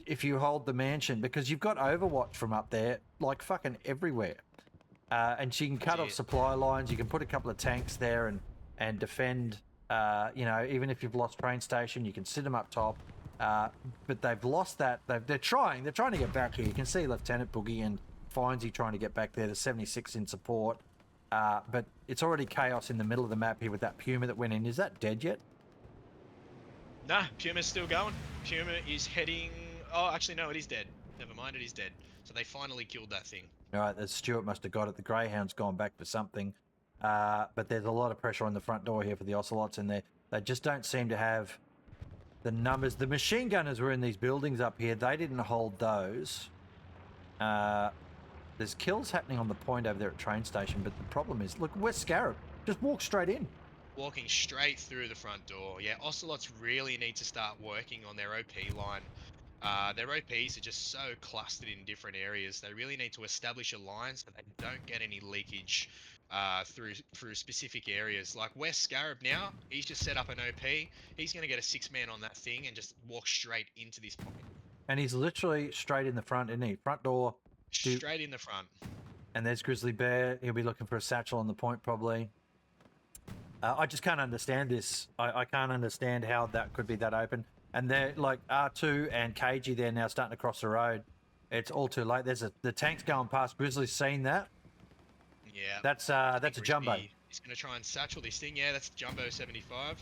if you hold the mansion because you've got Overwatch from up there, like fucking everywhere. And you can cut off supply lines. You can put a couple of tanks there and defend. You know, even if you've lost train station, you can sit them up top. But they've lost that. They're trying to get back here. You can see Lieutenant Boogie and Findsy trying to get back there. The 76 in support. But it's already chaos in the middle of the map here with that Puma that went in. Is that dead yet?
Nah, Puma's still going. Puma is heading... Oh, actually, no, it is dead. Never mind, it is dead. So they finally killed that thing.
All right, the Stuart must have got it. The Greyhound's gone back for something. But there's a lot of pressure on the front door here for the Ocelots, and they just don't seem to have the numbers. The machine gunners were in these buildings up here. They didn't hold those. There's kills happening on the point over there at train station, but the problem is, look, where's Scarab? Just walk straight in.
Walking straight through the front door. Yeah, Ocelots really need to start working on their OP line. Their OPs are just so clustered in different areas. They really need to establish a line so they don't get any leakage through specific areas. Like where's Scarab now? He's just set up an OP. He's going to get a 6-man on that thing and just walk straight into this point.
And he's literally straight in the front, isn't he? Front door.
Straight in the front.
And there's Grizzly Bear. He'll be looking for a satchel on the point probably. I just can't understand this. I can't understand how that could be that open. And they're like R2 and KG, they're now starting to cross the road. It's all too late. There's the tank's going past. Grizzly's seen that.
Yeah.
That's a jumbo.
He's going to try and satchel this thing. Yeah, that's Jumbo 75.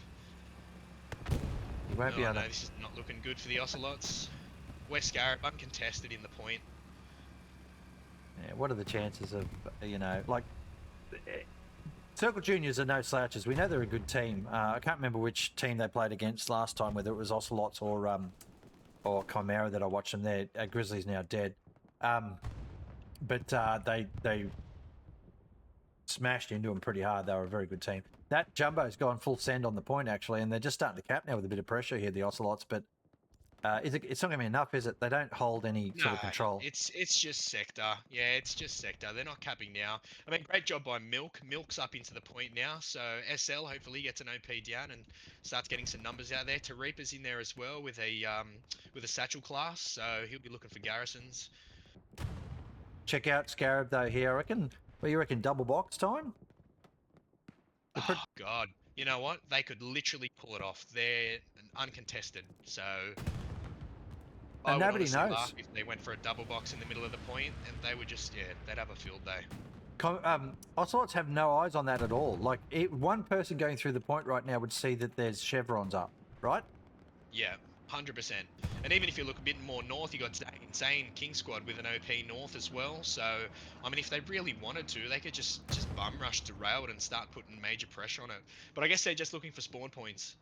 He won't be able to...
This is not looking good for the Ocelots. West Scarab uncontested in the point.
Yeah, what are the chances of, you know, like... Circle Juniors are no slouches. We know they're a good team. I can't remember which team they played against last time, whether it was Ocelots or Chimera that I watched them there. Grizzly's now dead. But they smashed into them pretty hard. They were a very good team. That Jumbo's gone full send on the point, actually, and they're just starting to cap now with a bit of pressure here, the Ocelots, but it's not going to be enough, is it? They don't hold any sort of control.
It's just sector. Yeah, it's just sector. They're not capping now. I mean, great job by Milk. Milk's up into the point now, so SL hopefully gets an OP down and starts getting some numbers out there. Tareepa's in there as well with a satchel class, so he'll be looking for garrisons.
Check out Scarab though here. I reckon. Well, you reckon double box time?
Oh God! You know what? They could literally pull it off. They're uncontested, so.
And nobody knows.
If they went for a double box in the middle of the point, and they would just, yeah, they'd have a field day.
Ocelots have no eyes on that at all. Like, one person going through the point right now would see that there's chevrons up, right?
Yeah, 100%. And even if you look a bit more north, you got Insane King Squad with an OP north as well. So, I mean, if they really wanted to, they could just bum rush to Railwood and start putting major pressure on it. But I guess they're just looking for spawn points.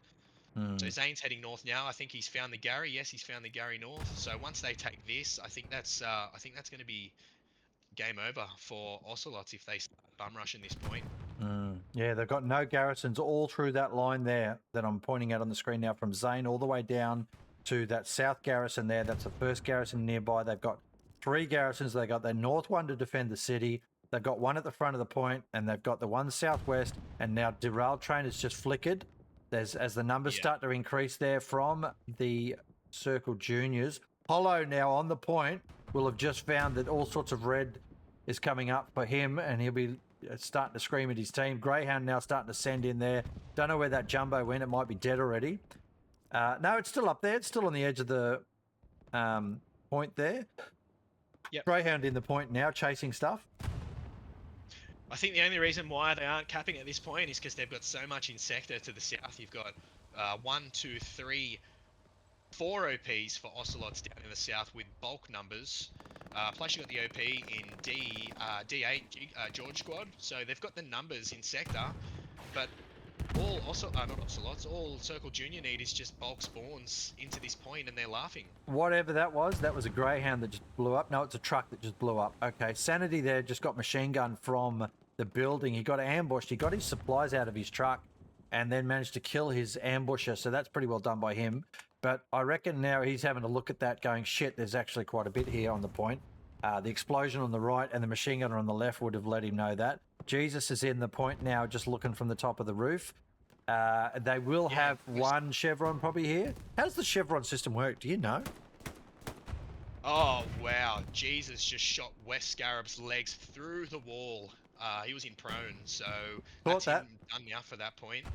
So Zane's heading north now. I think he's found the Gary. Yes, he's found the Gary north. So once they take this, I think that's going to be game over for Ocelots if they start bum rushing this point.
Yeah, they've got no garrisons all through that line there that I'm pointing out on the screen now, from Zane all the way down to that south garrison there. That's the first garrison nearby. They've got 3 garrisons. They got their north one to defend the city. They've got one at the front of the point, and they've got the one southwest. And now derailed train has just flickered. As the numbers start to increase there from the Circle Juniors. Hollow now on the point will have just found that all sorts of red is coming up for him, and he'll be starting to scream at his team. Greyhound now starting to send in there. Don't know where that Jumbo went. It might be dead already. No, it's still up there. It's still on the edge of the point there.
Yep.
Greyhound in the point now, chasing stuff.
I think the only reason why they aren't capping at this point is because they've got so much in sector to the south. You've got 1, 2, 3, 4 OPs for Ocelots down in the south with bulk numbers. Plus you've got the OP in D8 George Squad. So they've got the numbers in sector, but all not Ocelots, all Circle Junior need is just bulk spawns into this point, and they're laughing.
Whatever that was a Greyhound that just blew up. No, it's a truck that just blew up. Okay, Sanity there just got machine gun from the building. He got ambushed. He got his supplies out of his truck and then managed to kill his ambusher. So that's pretty well done by him. But I reckon now he's having a look at that going, shit, there's actually quite a bit here on the point. The explosion on the right and the machine gunner on the left would have let him know that. Jesus is in the point now, just looking from the top of the roof. They will have one chevron probably here. How does the chevron system work? Do you know?
Oh, wow. Jesus just shot Wes Scarab's legs through the wall. He was in prone, so that's him done now for that point.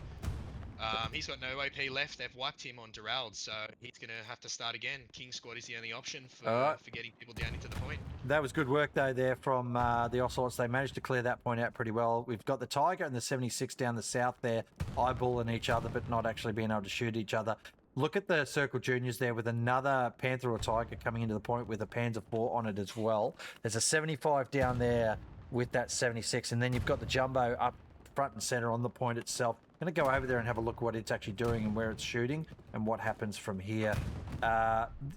He's got no OP left. They've wiped him on Durald, so he's going to have to start again. King Squad is the only option for getting people down into the point.
That was good work, though, there from the Ocelots. They managed to clear that point out pretty well. We've got the Tiger and the 76 down the south there, eyeballing each other, but not actually being able to shoot each other. Look at the Circle Juniors there with another Panther or Tiger coming into the point with a Panzer IV on it as well. There's a 75 down there with that 76, and then you've got the Jumbo up front and center on the point itself. I'm going to go over there and have a look at what it's actually doing and where it's shooting and what happens from here.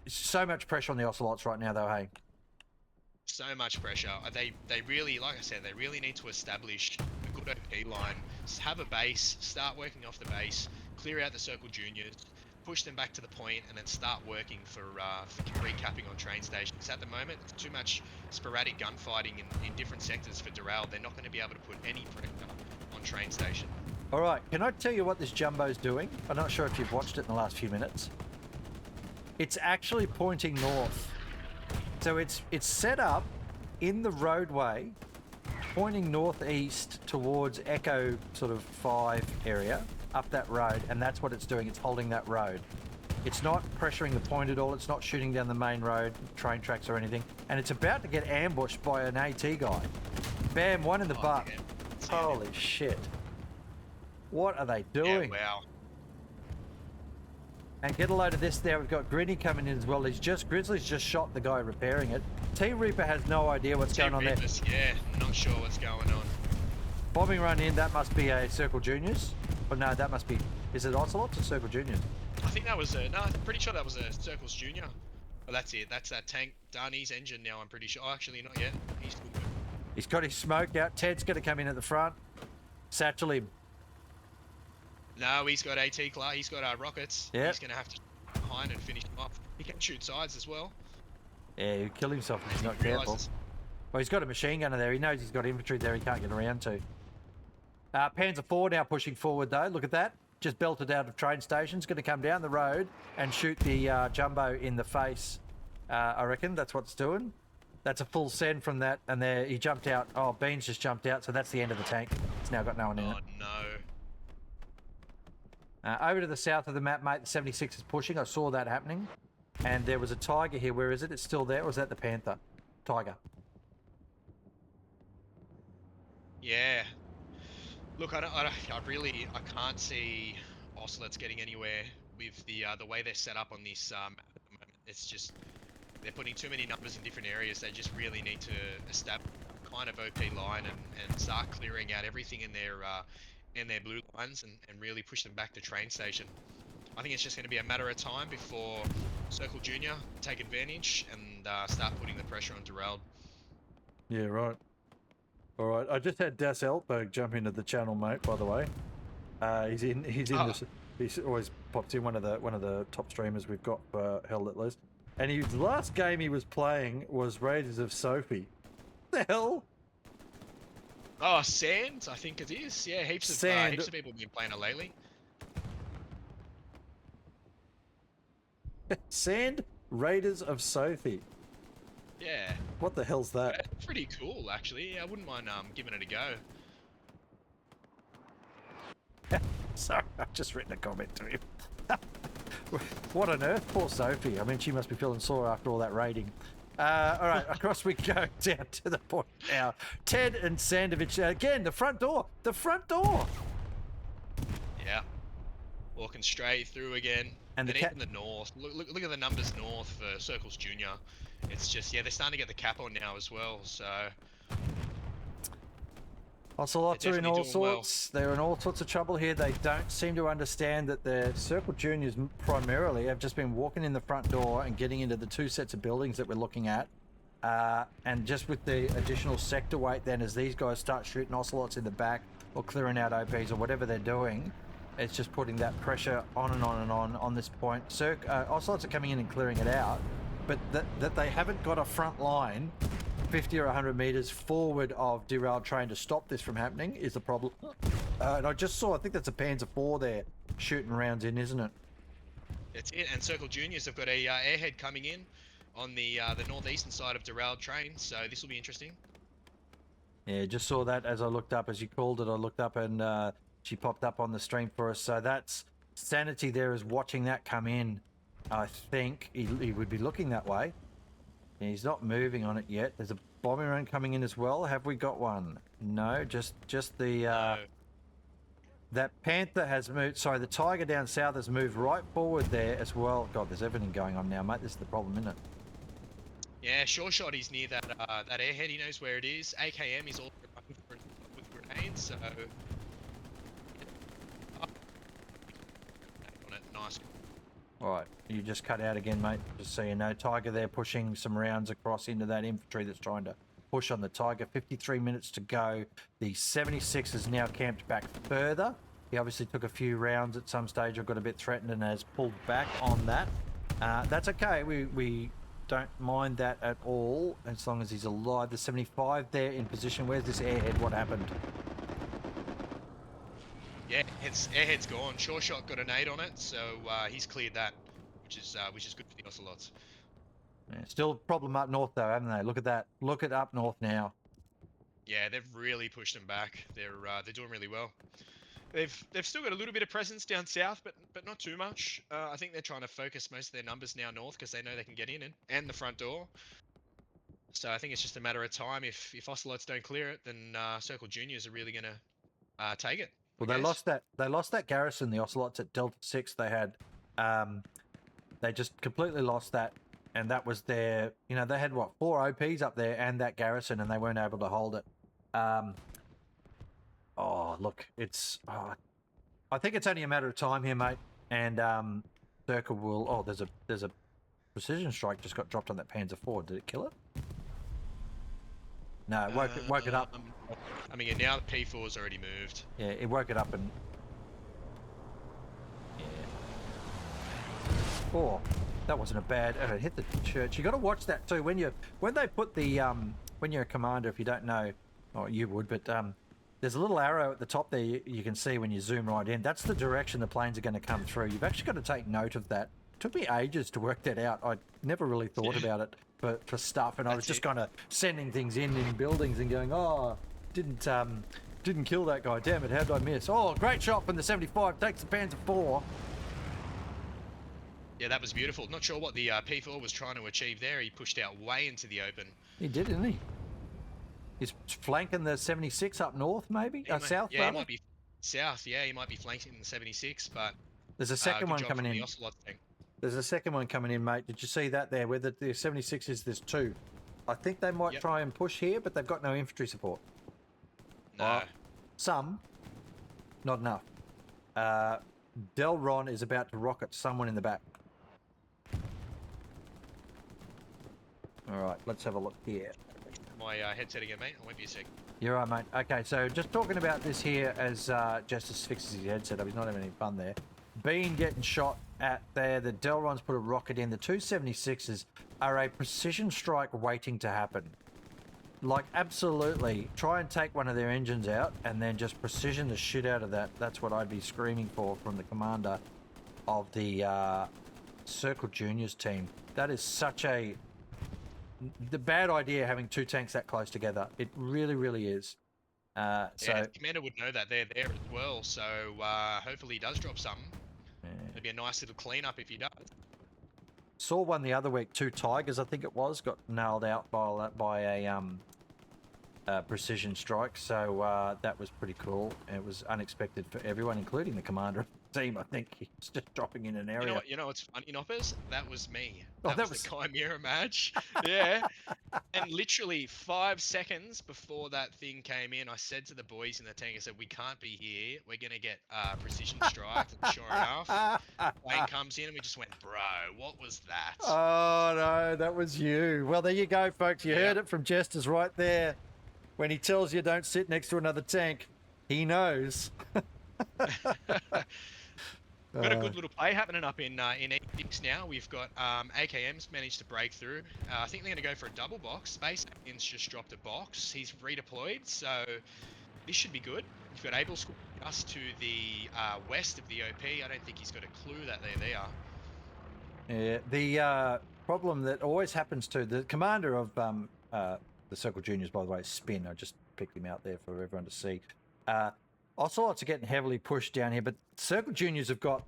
So much pressure on the Ocelots right now, though, hey?
So much pressure. They really, like I said, they really need to establish a good OP line, have a base, start working off the base, clear out the Circle Juniors, push them back to the point, and then start working for recapping on train stations. At the moment, it's too much sporadic gunfighting in different sectors for Durald. They're not going to be able to put any pressure on train station.
All right, can I tell you what this Jumbo's doing? I'm not sure if you've watched it in the last few minutes. It's actually pointing north. So it's set up in the roadway, pointing northeast towards Echo sort of 5 area, up that road, and that's what it's doing. It's holding that road. It's not pressuring the point at all. It's not shooting down the main road, train tracks or anything. And it's about to get ambushed by an AT guy. Bam, one in the butt. Yeah. Holy shit. What are they doing?
Yeah, wow.
And get a load of this there. We've got Grinny coming in as well. Grizzly's just shot the guy repairing it. T-Reaper has no idea what's going on there.
Yeah, not sure what's going on.
Bombing run in, that must be a Circle Juniors. But no, that must be, is it Ocelots or Circle Juniors?
I think that was a, no, I'm pretty sure that was a Circles Junior. Well, that's it. That's that tank. Darnie's engine now, I'm pretty sure. Oh, actually, not yet. He's good.
He's got his smoke out. Ted's going to come in at the front. Satchel him.
No, he's got AT class. He's got rockets.
Yep.
He's going to have to behind and finish him off. He can shoot sides as well.
Yeah, he'll kill himself if he's not careful. Well, he's got a machine gunner there. He knows he's got infantry there he can't get around to. Panzer IV now pushing forward, though. Look at that. Just belted out of train stations. Going to come down the road and shoot the Jumbo in the face. I reckon that's what it's doing. That's a full send from that. And there, he jumped out. Oh, Beans just jumped out. So that's the end of the tank. It's now got no one in it.
Oh, no.
Over to the south of the map, mate, the 76 is pushing. I saw that happening. And there was a Tiger here. Where is it? It's still there. Or was that the Panther? Tiger.
Yeah. Look, I can't see Ocelots getting anywhere with the way they're set up on this at the moment. It's just, they're putting too many numbers in different areas. They just really need to establish kind of OP line and start clearing out everything in their blue lines and really push them back to train station. I think it's just going to be a matter of time before Circle Junior take advantage and start putting the pressure on Durald.
Yeah, right. All right. I just had Das Eltberg jump into the channel, mate. By the way, he's in. This. He always pops in, one of the top streamers we've got for Hell Let Loose. And his last game he was playing was Raiders of Sophie. The hell?
Oh, Sand, I think it is. Yeah, heaps of people have been playing it lately.
Sand Raiders of Sophie.
Yeah.
What the hell's that?
It's pretty cool, actually. Yeah, I wouldn't mind giving it a go.
Sorry, I've just written a comment to him. What on earth? Poor Sophie. I mean, she must be feeling sore after all that raiding. All right, across we go down to the point now. Ted and Sandovich again. The front door. The front door.
Yeah. Walking straight through again. And then even the north. Look at the numbers north for Circles Junior. It's just, yeah, they're starting to get the cap on now as well. So.
Ocelots are in all sorts. They're in all sorts of trouble here. They don't seem to understand that the Circle Juniors primarily have just been walking in the front door and getting into the two sets of buildings that we're looking at. And just with the additional sector weight then as these guys start shooting Ocelots in the back or clearing out OPs or whatever they're doing, it's just putting that pressure on and on and on this point. Ocelots are coming in and clearing it out, but that they haven't got a front line 50 or 100 meters forward of derailed train to stop this from happening is the problem. And I just saw, I think that's a Panzer IV there shooting rounds in, isn't it?
That's it. And Circle Juniors have got a airhead coming in on the northeastern side of derailed train, so this will be interesting.
Yeah, just saw that as I looked up, as you called it. I looked up and she popped up on the stream for us. So that's Sanity there is watching that come in. I think he would be looking that way. Yeah, he's not moving on it yet. There's a bombing run coming in as well. Have we got one? No, just the...
No.
That Panther has moved... Sorry, the Tiger down south has moved right forward there as well. God, there's everything going on now, mate. This is the problem, isn't it?
Yeah, Sure Shot is near that that airhead. He knows where it is. AKM is all running with grenades, so... On it. Nice.
All right, you just cut out again, mate, just so you know. Tiger there pushing some rounds across into that infantry that's trying to push on the Tiger. 53 minutes to go. The 76 is now camped back further. He obviously took a few rounds at some stage, or got a bit threatened and has pulled back on that. That's okay. We don't mind that at all, as long as he's alive. The 75 there in position. Where's this airhead? What happened?
Yeah, airhead's gone. Sure Shot got a nade on it, so he's cleared that, which is good for the Ocelots.
Yeah, still a problem up north though, haven't they? Look at that. Look at up north now.
Yeah, they've really pushed them back. They're doing really well. They've still got a little bit of presence down south, but not too much. I think they're trying to focus most of their numbers now north because they know they can get in and the front door. So I think it's just a matter of time. If Ocelots don't clear it, then Circle Juniors are really gonna take it.
Well, they lost that garrison, the Ocelots at Delta 6. They had, they just completely lost that, and that was their, they had what, 4 OPs up there and that garrison, and they weren't able to hold it. Oh, look, I think it's only a matter of time here, mate, and Circle will. Oh, there's a precision strike just got dropped on that Panzer IV. Did it kill it? No, it woke it up.
I mean, now the P4's already moved.
Yeah, it woke it up and... Yeah. Oh, that wasn't a bad... It hit the church. You got to watch that too. When they put the... when you're a commander, if you don't know... Oh, you would, but there's a little arrow at the top there you can see when you zoom right in. That's the direction the planes are going to come through. You've actually got to take note of that. It took me ages to work that out. I never really thought about it for stuff, and I was just kind of sending things in buildings and going, oh, didn't kill that guy. Damn it, how did I miss? Oh, great shot from the 75. Takes the Panzer IV.
Yeah, that was beautiful. Not sure what the P4 was trying to achieve there. He pushed out way into the open.
He did, didn't he? He's flanking the 76 up north, maybe? South,
yeah,
rather?
he might be south. Yeah, he might be flanking the 76, but...
There's a second one coming in.
The Ocelot thing.
There's a second one coming in, mate. Did you see that there? Where the 76 is, there's 2. I think they might try and push here, but they've got no infantry support.
No.
Some. Not enough. Delron is about to rocket someone in the back. All right, let's have a look here.
My headset again, mate. I won't be a sec.
You're right, mate. Okay, so just talking about this here as Jestaz fixes his headset up. He's not having any fun there. Bean getting shot at there. The Delrons put a rocket in. The 276s are a precision strike waiting to happen. Like, absolutely. Try and take one of their engines out and then just precision the shit out of that. That's what I'd be screaming for from the commander of the Circle Juniors team. That is such a... The bad idea having 2 tanks that close together. It really, really is.
Yeah, the commander would know that they're there as well, so hopefully he does drop something. Yeah. It'd be a nice little cleanup if he does.
Saw one the other week, 2 Tigers, I think it was, got nailed out by a precision strike, so that was pretty cool. It was unexpected for everyone, including the commander of the team. I think he's just dropping in an area.
You know what's funny, Noppers? That was me.
That
was the Chimera match. Yeah. And literally 5 seconds before that thing came in, I said to the boys in the tank, I said, we can't be here. We're going to get precision strike. And sure enough, plane comes in and we just went, bro, what was that?
Oh, no, that was you. Well, there you go, folks. You heard it from Jestaz right there. When he tells you don't sit next to another tank, he knows.
We've got a good little play happening up in E6 now. We've got AKM's managed to break through. I think they're going to go for a double box. Space Alien's just dropped a box. He's redeployed, so this should be good. You've got Able School just to the west of the OP. I don't think he's got a clue that they're there.
Yeah, the problem that always happens to the commander of the Circle Juniors, by the way, Spin. I just picked him out there for everyone to see. Ocelots are getting heavily pushed down here, but Circle Juniors have got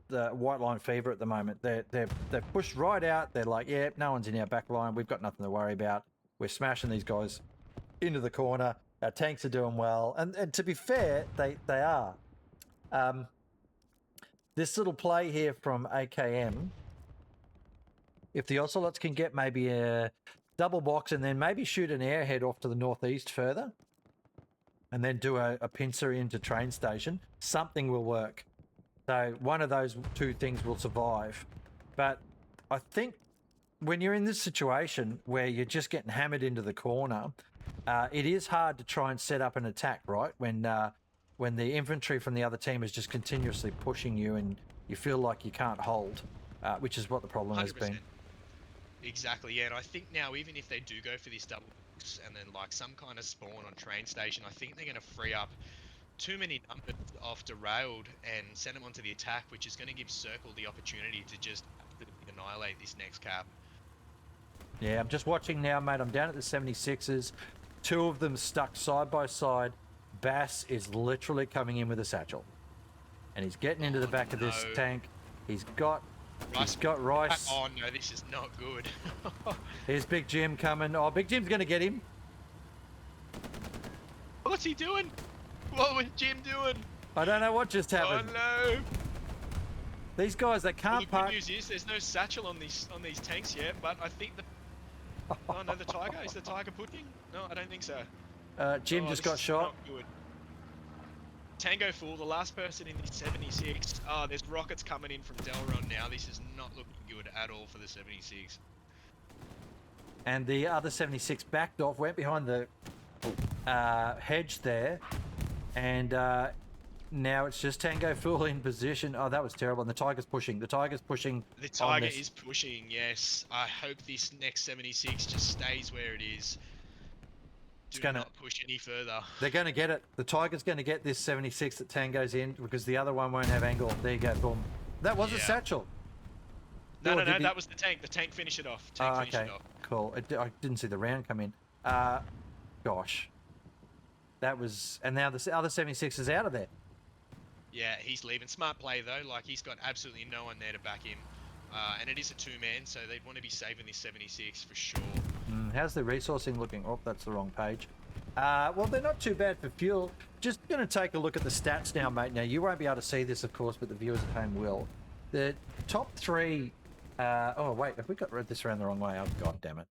the white line fever at the moment. They've pushed right out. They're like, yeah, no one's in our back line. We've got nothing to worry about. We're smashing these guys into the corner. Our tanks are doing well, and to be fair, they are. This little play here from AKM, if the Ocelots can get maybe a double box and then maybe shoot an airhead off to the northeast further, and then do a pincer into train station, something will work. So one of those two things will survive. But I think when you're in this situation where you're just getting hammered into the corner, it is hard to try and set up an attack, right? When the infantry from the other team is just continuously pushing you and you feel like you can't hold, which is what the problem
100%.
has been.
Exactly, yeah. And I think now, even if they do go for this double box and then like some kind of spawn on train station, I think they're going to free up too many numbers off derailed and send them onto the attack, which is going to give Circle the opportunity to just absolutely annihilate this next cap.
Yeah, I'm just watching now, mate. I'm down at the 76ers. Two of them stuck side by side. Bass is literally coming in with a satchel. And he's getting into the back of this tank. He's got Rice.
Oh no, this is not good.
Here's Big Jim coming. Oh, Big Jim's going to get him.
What's he doing? What was Jim doing?
I don't know what just happened.
Oh no!
These guys, they can't
Well, the
park.
good news is there's no satchel on these tanks yet, but I think the oh no, the Tiger, is the Tiger pushing? No, I don't think so.
Jim just got shot.
Good. Tango Fool, the last person in the 76. Oh, there's rockets coming in from Delron now. This is not looking good at all for the 76.
And the other 76 backed off, went behind the hedge there, and now it's just Tango Fool in position. Oh, that was terrible. And the Tiger's pushing. The Tiger's pushing.
The Tiger is pushing, yes. I hope this next 76 just stays where it is. Not push any further.
They're going to get it. The Tiger's going to get this 76 that Tango's in because the other one won't have angle. There you go, boom. That was a satchel.
No, that was the tank. The tank finished it off. Finished it off.
Cool. I didn't see the round come in. Gosh. That was... And now the other 76 is out of there.
Yeah, he's leaving. Smart play, though. Like, he's got absolutely no one there to back him. And it is a two-man, so they'd want to be saving this 76 for sure.
How's the resourcing looking? Oh, that's the wrong page. Well, they're not too bad for fuel. Just going to take a look at the stats now, mate. Now, you won't be able to see this, of course, but the viewers at home will. The top three... oh, wait. Have we read this around the wrong way? Oh, God damn it.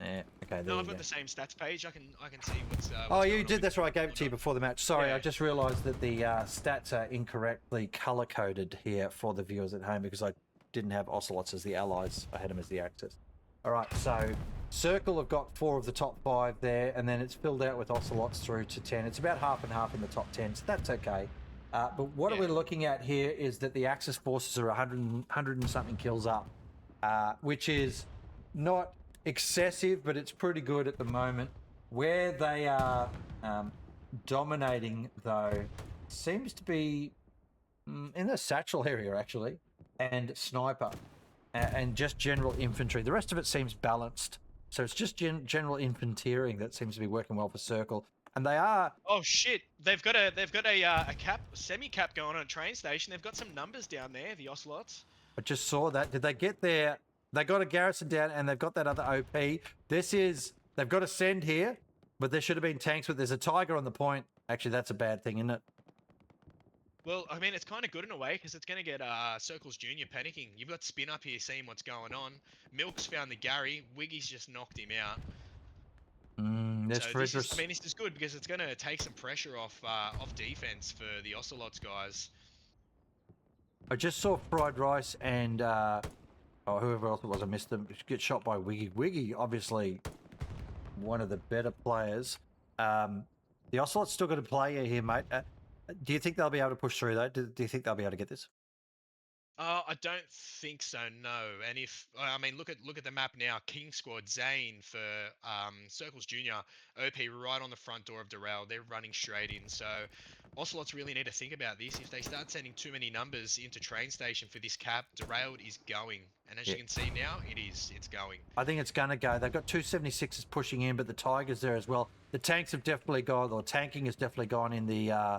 Yeah, okay,
no, I've got the same stats page. I can see what's
oh, you did. That's right. I gave it to you before the match. Sorry, yeah. I just realised that the stats are incorrectly colour-coded here for the viewers at home because I didn't have Ocelots as the allies. I had them as the Axis. All right, so Circle have got 4 of the top 5 there, and then it's filled out with Ocelots through to 10. It's about half and half in the top 10, so that's okay. But what we're looking at here is that the Axis forces are 100 and something kills up, which is not excessive, but it's pretty good at the moment. Where they are dominating, though, seems to be in the satchel area, actually, and sniper, and just general infantry. The rest of it seems balanced. So it's just general infanteering that seems to be working well for Circle. And they are...
Oh, shit. They've got a cap, semi-cap going on a train station. They've got some numbers down there, the Ocelots.
I just saw that. Did they get there? They got a garrison down and they've got that other OP. They've got a send here, but there should have been tanks, but there's a Tiger on the point. Actually, that's a bad thing, isn't it?
Well, I mean, it's kind of good in a way because it's going to get Circles Junior panicking. You've got Spin up here seeing what's going on. Milk's found the Gary. Wiggy's just knocked him out. This is good because it's going to take some pressure off defense for the Ocelots guys.
I just saw Fried Rice and whoever else it was, I missed them, get shot by Wiggy. Wiggy, obviously one of the better players. The Ocelot's still got a player here, mate. Do you think they'll be able to push through though? Do you think they'll be able to get this?
I don't think so. No. And if I mean, look at the map now. King Squad, Zane for Circles Junior, OP right on the front door of Derail. They're running straight in. So Ocelots really need to think about this. If they start sending too many numbers into train station for this cap, Derailed is going. And as you can see now, it's going.
I think it's going to go. They've got 276s pushing in, but the Tiger's there as well. The tanks have definitely gone, or tanking has definitely gone in the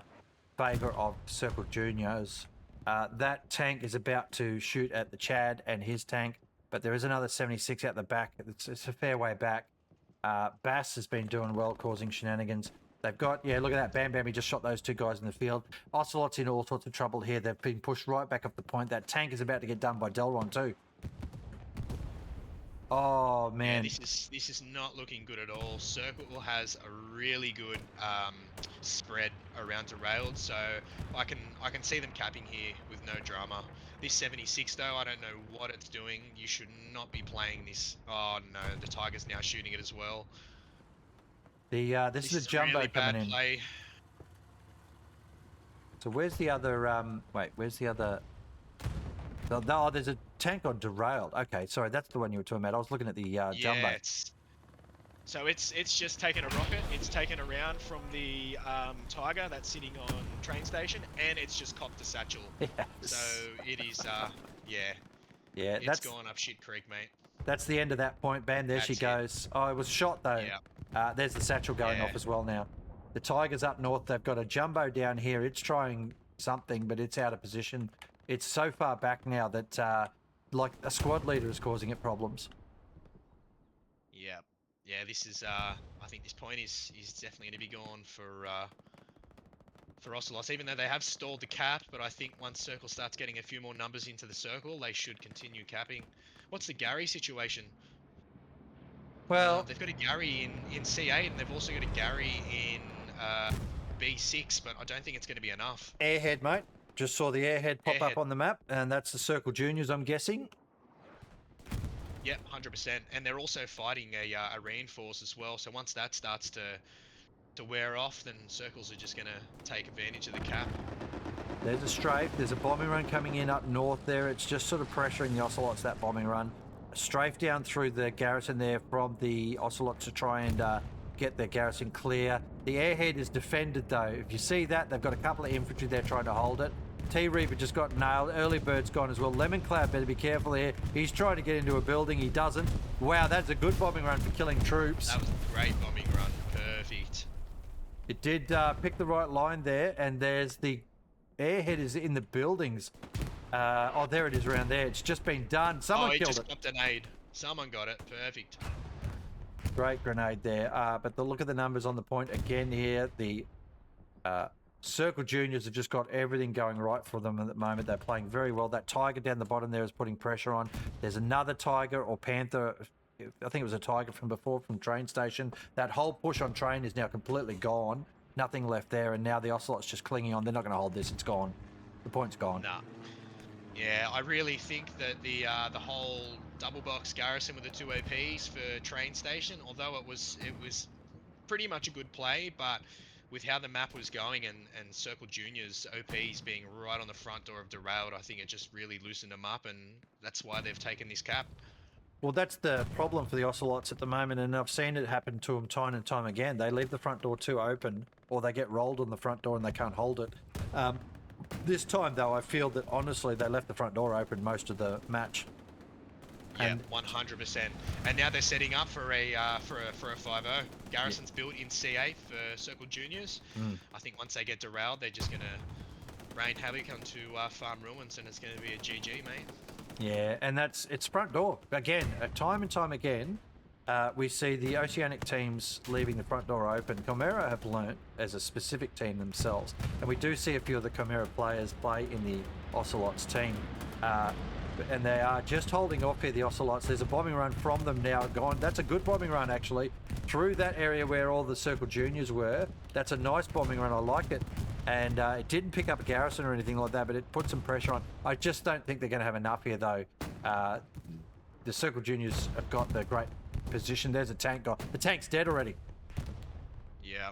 favour of Circle Juniors. That tank is about to shoot at the Chad and his tank, but there is another 76 out the back. It's a fair way back. Bass has been doing well, causing shenanigans. They've got, look at that. Bam Bam, he just shot those two guys in the field. Ocelot's in all sorts of trouble here. They've been pushed right back off the point. That tank is about to get done by Delron too. Oh man,
Yeah, this is not looking good at all. Circle has a really good spread around Derailed, so I can see them capping here with no drama. This 76 though, I don't know what it's doing. You should not be playing this. Oh no, the Tiger's now shooting it as well.
This is a jumbo
really
coming
bad
in.
Play.
So where's the other? Wait, where's the other? Oh, there's a tank on Derailed. Okay, sorry, that's the one you were talking about. I was looking at the jumbo.
So it's just taken a rocket. It's taken a round from the Tiger that's sitting on train station, and it's just copped a satchel.
Yes.
So it is,
Yeah,
it's
that's
gone up shit creek, mate.
That's the end of that point. Bam, there she goes. Oh, it was shot though.
Yeah.
There's the satchel going off as well now. The Tigers up north. They've got a jumbo down here. It's trying something, but it's out of position. It's so far back now that like a squad leader is causing it problems.
Yeah, this is I think this point is definitely going to be gone for Ocelots, even though they have stalled the cap. But I think once Circle starts getting a few more numbers into the circle, they should continue capping. What's the Gary situation?
Well,
they've got a Gary in C8, and they've also got a Gary in B6, but I don't think it's going to be enough.
Airhead, mate. Just saw the airhead pop up on the map, and that's the Circle Juniors, I'm guessing.
Yep, 100%. And they're also fighting a reinforce as well. So once that starts to wear off, then Circles are just going to take advantage of the cap.
There's a strafe. There's a bombing run coming in up north there. It's just sort of pressuring the Ocelots, that bombing run. A strafe down through the garrison there from the Ocelots to try and get their garrison clear. The airhead is defended though. If you see that, they've got a couple of infantry there trying to hold it. T-Reaper just got nailed. Early Bird's gone as well. Lemon Cloud better be careful here. He's trying to get into a building. He doesn't. Wow, that's a good bombing run for killing troops.
That was a great bombing run. Perfect.
It did pick the right line there, and there's the airhead is in the buildings. Oh, there it is around there. It's just been done. Someone killed it.
Oh, it just popped an aid. Someone got it. Perfect.
Great grenade there. But look at the numbers on the point again here. The Circle Juniors have just got everything going right for them at the moment. They're playing very well. That Tiger down the bottom there is putting pressure on. There's another Tiger or Panther. I think it was a Tiger from before from train station. That whole push on train is now completely gone. Nothing left there. And now the Ocelot's just clinging on. They're not going to hold this. It's gone. The point's gone.
Nah. Yeah, I really think that the whole double box garrison with the two OPs for train station, although it was pretty much a good play, but with how the map was going and Circle Juniors OPs being right on the front door of Derailed, I think it just really loosened them up, and that's why they've taken this cap.
Well, that's the problem for the Ocelots at the moment, and I've seen it happen to them time and time again. They leave the front door too open, or they get rolled on the front door and they can't hold it. This time, though, I feel that, honestly, they left the front door open most of the match.
Yeah, 100%. And now they're setting up for a 5-0. Garrison's built in C8 for Circle Juniors. I think once they get derailed, they're just going to rain havoc onto farm ruins, and it's going to be a GG, mate.
Yeah, and it's front door. Again, time and time again, we see the Oceanic teams leaving the front door open. Chimera have learnt as a specific team themselves, and we do see a few of the Chimera players play in the Ocelots team. And they are just holding off here, the Ocelots. There's a bombing run from them now gone. That's a good bombing run, actually, through that area where all the Circle Juniors were. That's a nice bombing run. I like it. And it didn't pick up a garrison or anything like that, but it put some pressure on. I just don't think they're going to have enough here, though. The Circle Juniors have got the great position. There's a tank. The tank's dead already.
Yeah.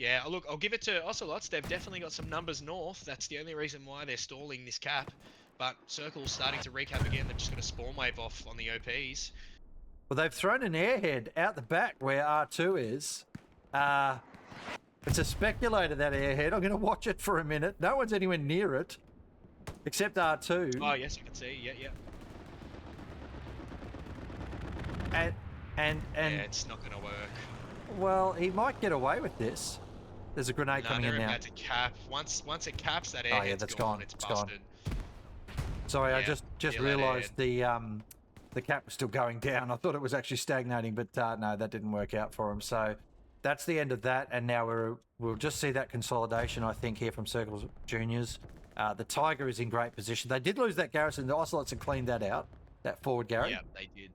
Yeah, look, I'll give it to Ocelots. They've definitely got some numbers north. That's the only reason why they're stalling this cap. But Circle's starting to recap again. They've just got a spawn wave off on the OPs.
Well, they've thrown an airhead out the back where R2 is. It's a speculator, that airhead. I'm going to watch it for a minute. No one's anywhere near it, except R2.
Oh, yes, you can see. Yeah, yeah.
And
Yeah, it's not going to work.
well, he might get away with this. There's a grenade coming in now.
About to cap. Once it caps, that airhead's
Oh yeah, that's gone.
It's
gone.
busted.
Sorry,
Yeah,
I just realised the cap was still going down. I thought it was actually stagnating, but no, that didn't work out for him. So that's the end of that, and now we'll just see that consolidation, I think, here from Circles Juniors. The Tiger is in great position. They did lose that garrison. The Ocelots have cleaned that out, that forward garrison.
Yeah, they did.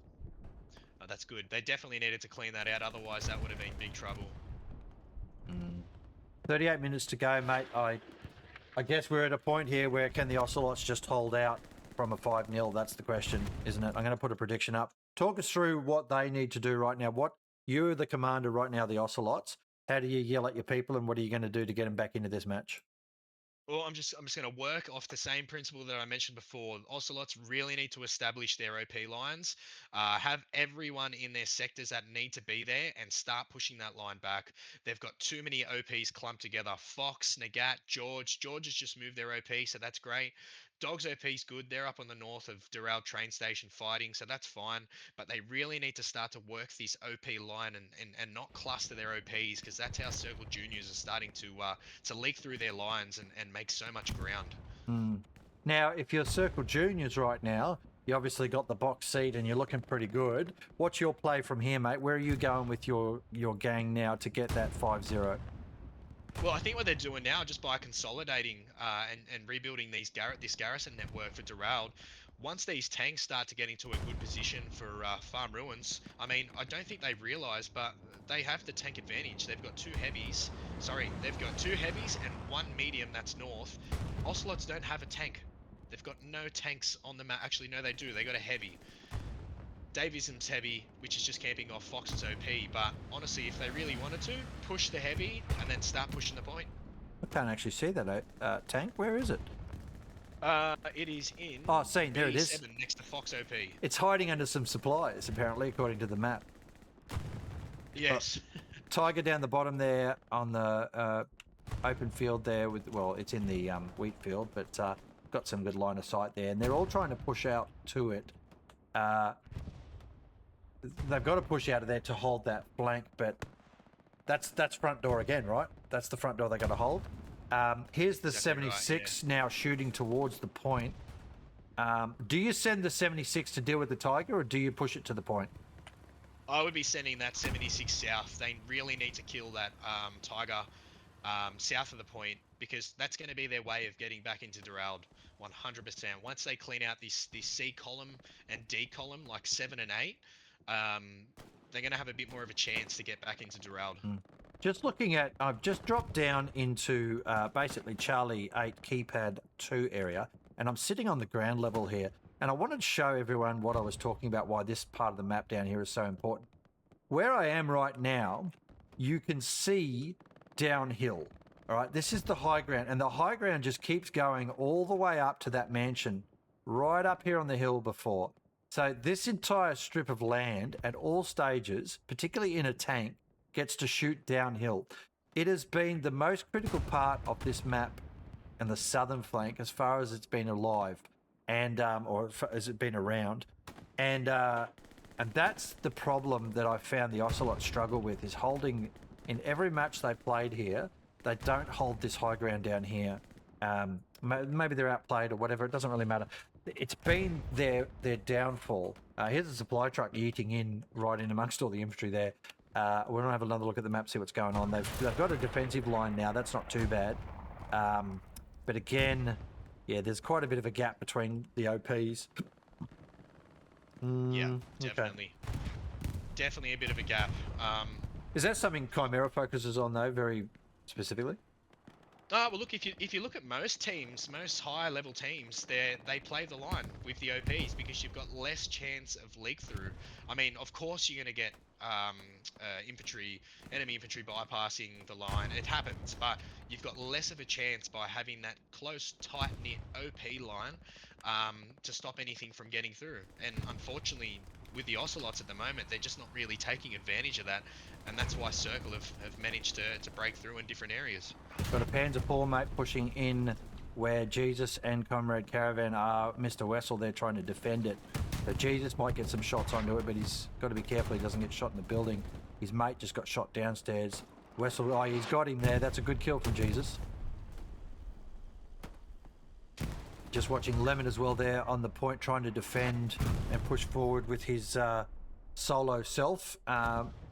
Oh, that's good. They definitely needed to clean that out, otherwise that would have been big trouble.
38 minutes to go, mate. I guess we're at a point here where can the Ocelots just hold out from a 5-0? That's the question, isn't it? I'm going to put a prediction up. Talk us through what they need to do right now. You're the commander right now, the Ocelots. How do you yell at your people, and what are you going to do to get them back into this match?
Well, I'm just going to work off the same principle that I mentioned before. Ocelots really need to establish their OP lines, have everyone in their sectors that need to be there, and start pushing that line back. They've got too many OPs clumped together. Fox, Nagat, George. George has just moved their OP, so that's great. Dog's OP's good. They're up on the north of Doral train station fighting, so that's fine. But they really need to start to work this OP line and not cluster their OPs, because that's how Circle Juniors are starting to leak through their lines and make so much ground.
Now, if you're Circle Juniors right now, you obviously got the box seat and you're looking pretty good. What's your play from here, mate? Where are you going with your gang now to get that 5-0?
Well, I think what they're doing now, just by consolidating and rebuilding this garrison network for Doral, once these tanks start to get into a good position for Farm Ruins, I mean, I don't think they realise, but they have the tank advantage. They've got two heavies. Sorry, they've got two heavies and one medium that's north. Ocelots don't have a tank. They've got no tanks on the map. Actually, no, they do. They got a heavy. Davism's heavy, which is just camping off Fox's OP, but honestly, if they really wanted to, push the heavy and then start pushing the point.
I can't actually see that tank. Where is it?
It is in.
Oh, seen, there it is.
Next to Fox OP.
It's hiding under some supplies, apparently, according to the map.
Yes.
Tiger down the bottom there on the open field there well, it's in the wheat field, but got some good line of sight there, and they're all trying to push out to it. They've got to push out of there to hold that flank, but that's front door again, right? That's the front door they got to hold. Here's the 76 right, yeah. Now shooting towards the point. Do you send the 76 to deal with the Tiger, or do you push it to the point?
I would be sending that 76 south. They really need to kill that Tiger south of the point, because that's going to be their way of getting back into Doral 100%. Once they clean out this C column and D column, like 7 and 8, they're going to have a bit more of a chance to get back into Doral.
Just looking at, I've just dropped down into basically Charlie 8 keypad 2 area, and I'm sitting on the ground level here, and I wanted to show everyone what I was talking about, why this part of the map down here is so important. Where I am right now, you can see downhill. All right, this is the high ground, and the high ground just keeps going all the way up to that mansion right up here on the hill before. So this entire strip of land at all stages, particularly in a tank, gets to shoot downhill. It has been the most critical part of this map and the southern flank as far as it's been alive, and or as it's been around, and that's the problem that I found the Ocelots struggle with, is holding. In every match they played here, they don't hold this high ground down here. Maybe they're outplayed or whatever. It doesn't really matter. It's been their downfall. Here's a supply truck yeeting in right in amongst all the infantry there. We're gonna have another look at the map, see what's going on. They've got a defensive line now. That's not too bad. But again, yeah, there's quite a bit of a gap between the OPs.
Yeah, definitely. Okay. Definitely a bit of a gap.
Is that something Chimera focuses on, though, very specifically?
Well, look, if you look at most teams, most higher level teams, they play the line with the OPs because you've got less chance of leak through. I mean, of course you're going to get infantry, enemy infantry bypassing the line. It happens, but you've got less of a chance by having that close, tight knit OP line to stop anything from getting through. And unfortunately, with the Ocelots at the moment, they're just not really taking advantage of that, and that's why Circle have managed to break through in different areas.
Got a Panzer IV, mate, pushing in where Jesus and Comrade Caravan are. Mr. Wessel, they're trying to defend it. So Jesus might get some shots onto it, but he's got to be careful he doesn't get shot in the building. His mate just got shot downstairs. Wessel, oh, he's got him there. That's a good kill from Jesus. Just watching Lemon as well there on the point, trying to defend and push forward with his solo self.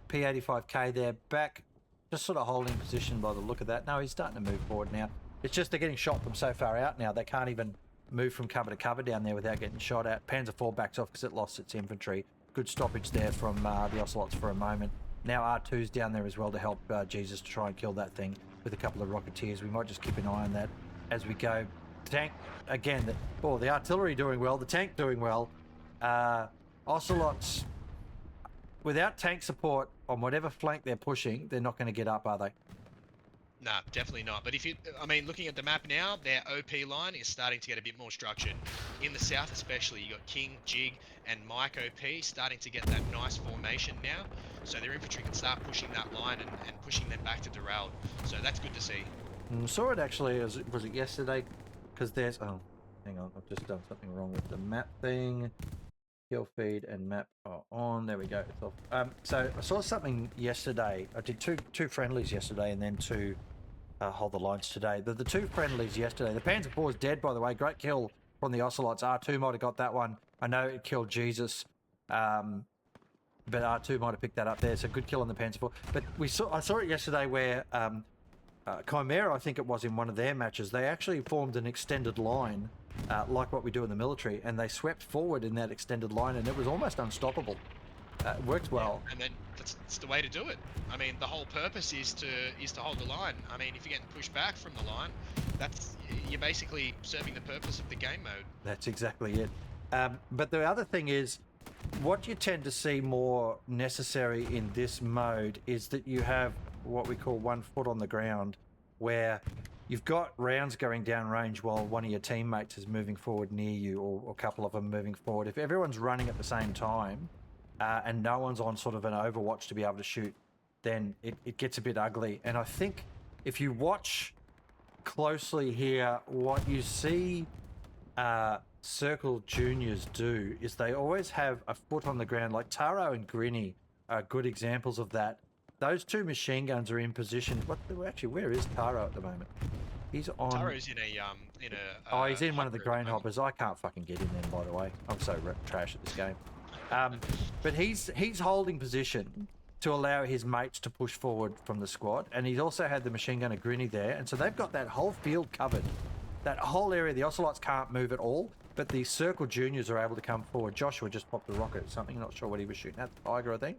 P85K there, back, just sort of holding position by the look of that. No, he's starting to move forward now. It's just they're getting shot from so far out now. They can't even move from cover to cover down there without getting shot at. Panzer IV backs off because it lost its infantry. Good stoppage there from the Ocelots for a moment. Now R2's down there as well to help Jesus to try and kill that thing with a couple of Rocketeers. We might just keep an eye on that as we go. Tank, again, the artillery doing well, the tank doing well. Ocelots, without tank support on whatever flank they're pushing, they're not going to get up, are they?
Nah, definitely not. But looking at the map now, their OP line is starting to get a bit more structured. In the south especially, you got King, Jig, and Mike OP starting to get that nice formation now. So their infantry can start pushing that line and pushing them back to Doral. So that's good to see.
Saw it actually, was it yesterday? Because there's, oh, hang on, I've just done something wrong with the map thing. Kill feed and map are on. There we go. It's off. So I saw something yesterday. I did two friendlies yesterday and then two hold the lines today. The two friendlies yesterday. The Panzer IV is dead, by the way. Great kill from the Ocelots. R2 might have got that one. I know it killed Jesus, but R2 might have picked that up there. So good kill on the Panzer IV. But I saw it yesterday where Chimera, I think it was in one of their matches, they actually formed an extended line like what we do in the military, and they swept forward in that extended line, and it was almost unstoppable. It worked well.
Yeah, and then that's the way to do it. I mean, the whole purpose is to hold the line. I mean, if you're getting pushed back from the line, you're basically serving the purpose of the game mode.
That's exactly it. But the other thing is, what you tend to see more necessary in this mode is that you have what we call 1 foot on the ground, where you've got rounds going down range while one of your teammates is moving forward near you, or a couple of them moving forward. If everyone's running at the same time and no one's on sort of an overwatch to be able to shoot, then it gets a bit ugly. And I think if you watch closely here, what you see Circle Juniors do is they always have a foot on the ground. Like Taro and Grinny are good examples of that. Those two machine guns are in position. Actually, where is Taro at the moment? He's on.
Taro's in a.
He's in one of the grain hoppers. I can't fucking get in there, by the way. I'm so trash at this game. But he's holding position to allow his mates to push forward from the squad, and he's also had the machine gunner Grinny there, and so they've got that whole field covered. That whole area, the Ocelots can't move at all, but the Circle Juniors are able to come forward. Joshua just popped a rocket at something. Not sure what he was shooting at. Tiger, I think.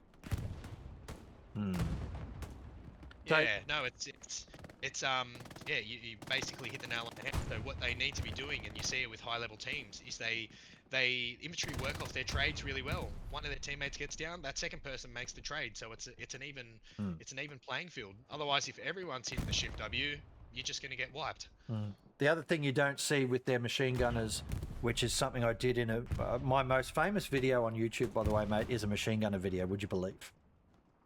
Yeah, no, you basically hit the nail on the head. So what they need to be doing, and you see it with high level teams, is they infantry work off their trades really well. One of their teammates gets down, that second person makes the trade, so it's an even playing field. Otherwise, if everyone's hitting the shift W, you're just going to get wiped.
The other thing you don't see with their machine gunners, which is something I did in my most famous video on YouTube, by the way, mate, is a machine gunner video. Would you believe?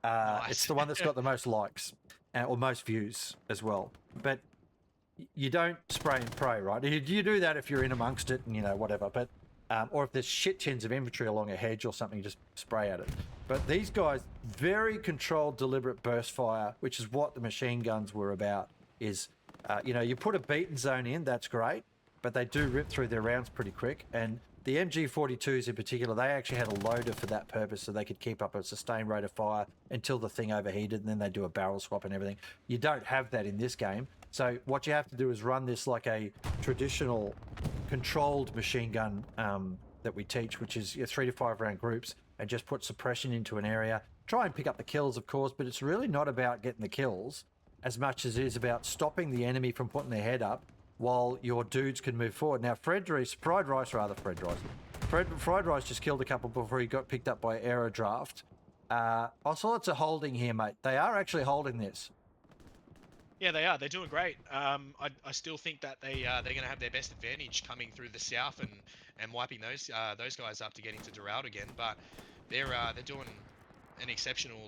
Nice.
It's the one that's got the most likes or most views as well. But you don't spray and pray, right? You do that if you're in amongst it and, whatever. But or if there's shit tins of infantry along a hedge or something, you just spray at it. But these guys, very controlled, deliberate burst fire, which is what the machine guns were about, is, you put a beaten zone in, that's great, but they do rip through their rounds pretty quick. And the MG42s in particular, they actually had a loader for that purpose, so they could keep up a sustained rate of fire until the thing overheated, and then they do a barrel swap and everything. You don't have that in this game. So what you have to do is run this like a traditional controlled machine gun that we teach, which is 3 to 5 round groups, and just put suppression into an area. Try and pick up the kills, of course, but it's really not about getting the kills. as much as it is about stopping the enemy from putting their head up while your dudes can move forward. Now, Fried Rice just killed a couple before he got picked up by Aero Draft. Ocelots are holding here, mate. They are actually holding this.
Yeah, they are. They're doing great. I still think that they're going to have their best advantage coming through the south and wiping those guys up to get into Doral again. But they're doing an exceptional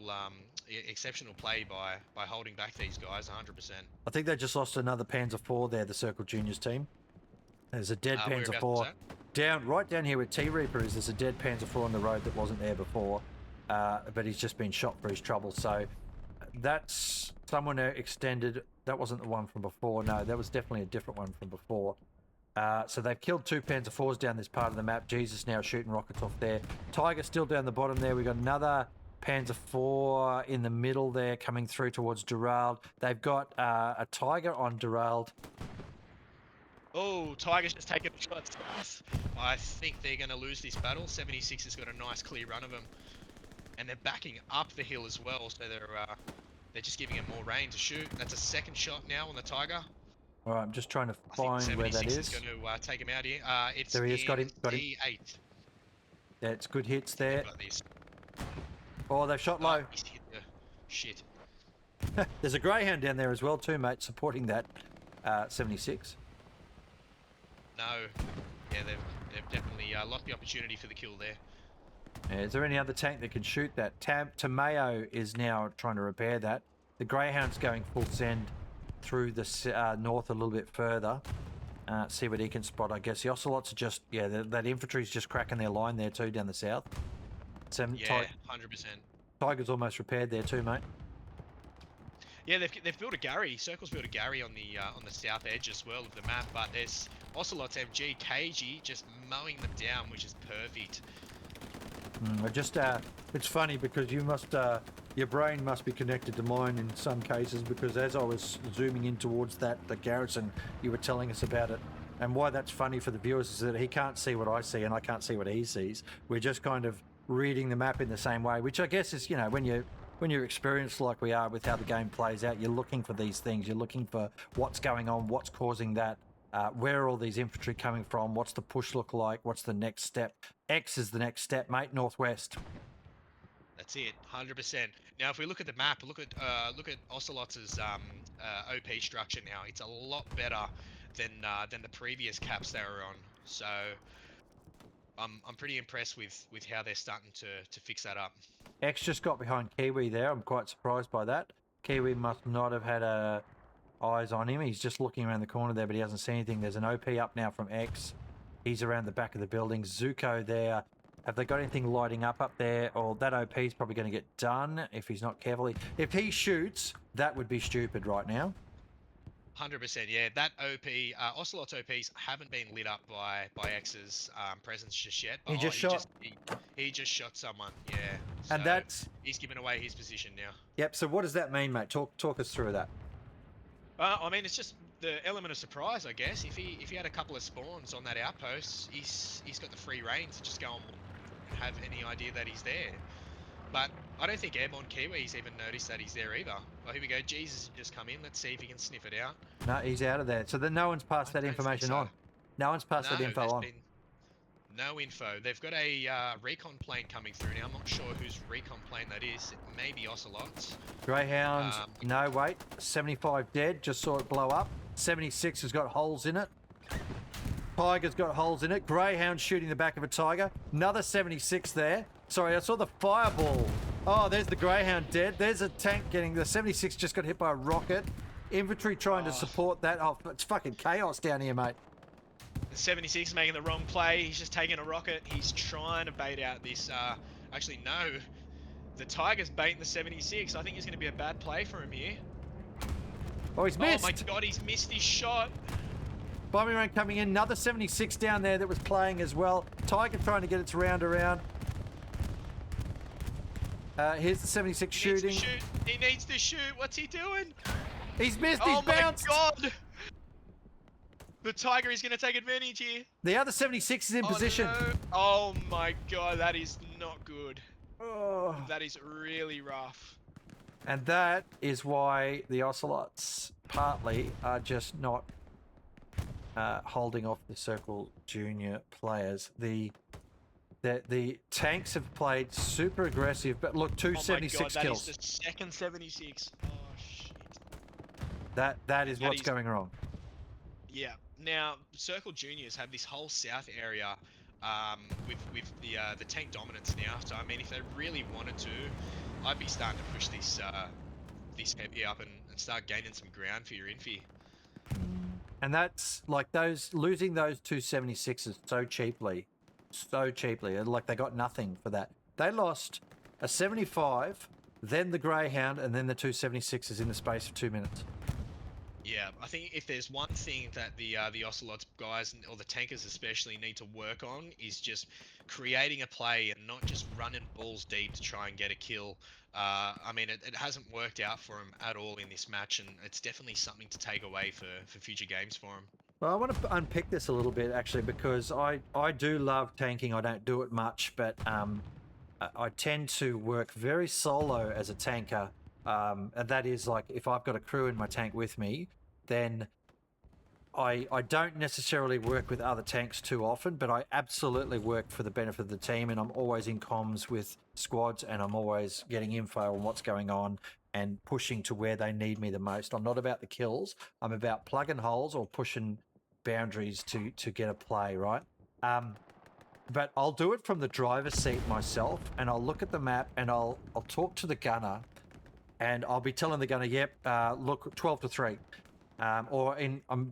play by holding back these guys 100%.
I think they just lost another Panzer IV there, the Circle Juniors team. There's a dead Panzer IV right down here where T Reaper is. There's a dead Panzer IV on the road that wasn't there before, but he's just been shot for his trouble. So that's someone extended. That wasn't the one from before. No, that was definitely a different one from before. So they've killed 2 Panzer IVs down this part of the map. Jesus now shooting rockets off there. Tiger still down the bottom there. We've got another Panzer IV in the middle there coming through towards Doral. They've got a Tiger on Doral.
Oh, Tiger's just taking a shot south. I think they're going to lose this battle. 76 has got a nice clear run of them. And they're backing up the hill as well, so they're just giving him more rain to shoot. That's a second shot now on the Tiger.
All right, I'm just trying to find where that is.
76 is going to take him out here. It's
there he is, got him.
D8.
Yeah, it's good hits there. Oh, they've shot low.
He's hit the shit.
There's a Greyhound down there as well too, mate, supporting that 76.
No. Yeah, they've definitely lost the opportunity for the kill there.
Yeah, is there any other tank that can shoot that? Tamayo is now trying to repair that. The Greyhound's going full send through the north a little bit further. See what he can spot, I guess. The Ocelots are just, yeah, that infantry's just cracking their line there too down the south.
Yeah, 100%.
Tiger's almost repaired there too, mate.
Yeah, they've built a Gary. Circle's built a Gary on the south edge as well of the map, but there's Ocelots MG KG just mowing them down, which is perfect. It's funny because your brain must be connected to mine in some cases, because as I was zooming in towards the garrison, you were telling us about it. And why that's funny for the viewers is that he can't see what I see and I can't see what he sees. We're just kind of reading the map in the same way, which I guess is, when you're experienced like we are with how the game plays out, you're looking for these things. You're looking for what's going on, what's causing that. Where are all these infantry coming from? What's the push look like? What's the next step? X is the next step, mate. Northwest. That's it, 100%. Now, if we look at the map, look at Ocelots' OP structure now. It's a lot better than the previous caps they were on. So I'm pretty impressed with how they're starting to fix that up. X just got behind Kiwi there. I'm quite surprised by that. Kiwi must not have had eyes on him. He's just looking around the corner there, but he hasn't seen anything. There's an OP up now from X. He's around the back of the building. Zuko there. Have they got anything lighting up there? Or that OP is probably going to get done if he's not careful. If he shoots, that would be stupid right now. 100%, yeah. That OP, Ocelot's OPs haven't been lit up by X's presence just yet. He just shot. He just shot someone, yeah. So and he's given away his position now. Yep. So what does that mean, mate? Talk us through that. I mean, it's just the element of surprise, I guess. If he had a couple of spawns on that outpost, he's got the free reign to just go and have any idea that he's there. But I don't think Airborne Kiwi's even noticed that he's there either. Oh, here we go. Jesus just come in. Let's see if he can sniff it out. No, he's out of there. So then no one's passed that information on. No one's passed that info on. No info. They've got a recon plane coming through now. I'm not sure whose recon plane that is. It may be Ocelots. Greyhound. No, wait. 75 dead. Just saw it blow up. 76 has got holes in it. Tiger's got holes in it. Greyhound shooting the back of a Tiger. Another 76 there. Sorry, I saw the fireball. Oh, there's the Greyhound dead. There's a tank getting... The 76 just got hit by a rocket. Infantry trying to support that. Oh, it's fucking chaos down here, mate. The 76 is making the wrong play. He's just taking a rocket. He's trying to bait out this... Actually, no. The Tiger's baiting the 76. I think it's going to be a bad play for him here. Oh, he's missed. Oh, my God, he's missed his shot. Bombing run coming in. Another 76 down there that was playing as well. Tiger trying to get its round around. Here's the 76 shooting. He needs to shoot. What's he doing? He's missed. He's bounced. Oh my God. The Tiger is going to take advantage here. The other 76 is in position. No. Oh my God, that is not good. Oh. That is really rough.
And that is why the Ocelots partly are just not holding off the Circle Junior players. The tanks have played super aggressive, but look,
Oh my god,
276
that
kills.
is the second 76. Oh shit.
That is
That
what's
is-
going wrong.
Yeah. Now, Circle Juniors have this whole south area with the tank dominance now. So I mean, if they really wanted to, I'd be starting to push this this heavy up and start gaining some ground for your infi.
And that's like losing those 276s so cheaply. Like they got nothing for that. They lost a 75, then the Greyhound, and then the 276s in the space of 2 minutes.
Yeah, I think if there's one thing that the Ocelots guys or the tankers especially need to work on is just creating a play and not just running balls deep to try and get a kill. I mean, it hasn't worked out for them at all in this match, and it's definitely something to take away for future games for them.
Well, I want to unpick this a little bit actually because I do love tanking. I don't do it much, but I tend to work very solo as a tanker. And that is like if I've got a crew in my tank with me, then I don't necessarily work with other tanks too often, but I absolutely work for the benefit of the team, and I'm always in comms with squads, and I'm always getting info on what's going on and pushing to where they need me the most. I'm not about the kills. I'm about plugging holes or pushing boundaries to get a play, right? But I'll do it from the driver's seat myself, and I'll look at the map and I'll talk to the gunner, and I'll be telling the gunner, yep, look, 12 to 3. I'm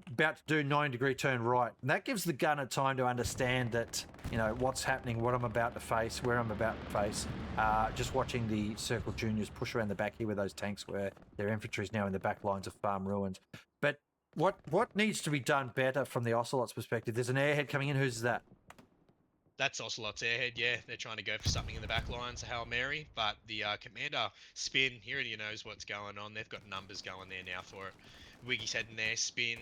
about to do 90-degree turn right. And that gives the gunner time to understand that, you know, what's happening, what I'm about to face, where I'm about to face. Just watching the Circle Juniors push around the back here with those tanks where their infantry's now in the back lines of farm ruins. But what needs to be done better from the Ocelots perspective? There's an airhead coming in. Who's that?
That's Ocelot's airhead, yeah. They're trying to go for something in the back lines, a Hail Mary, but the commander, Spin, he already knows what's going on. They've got numbers going there now for it. Wiggy's heading there, Spin.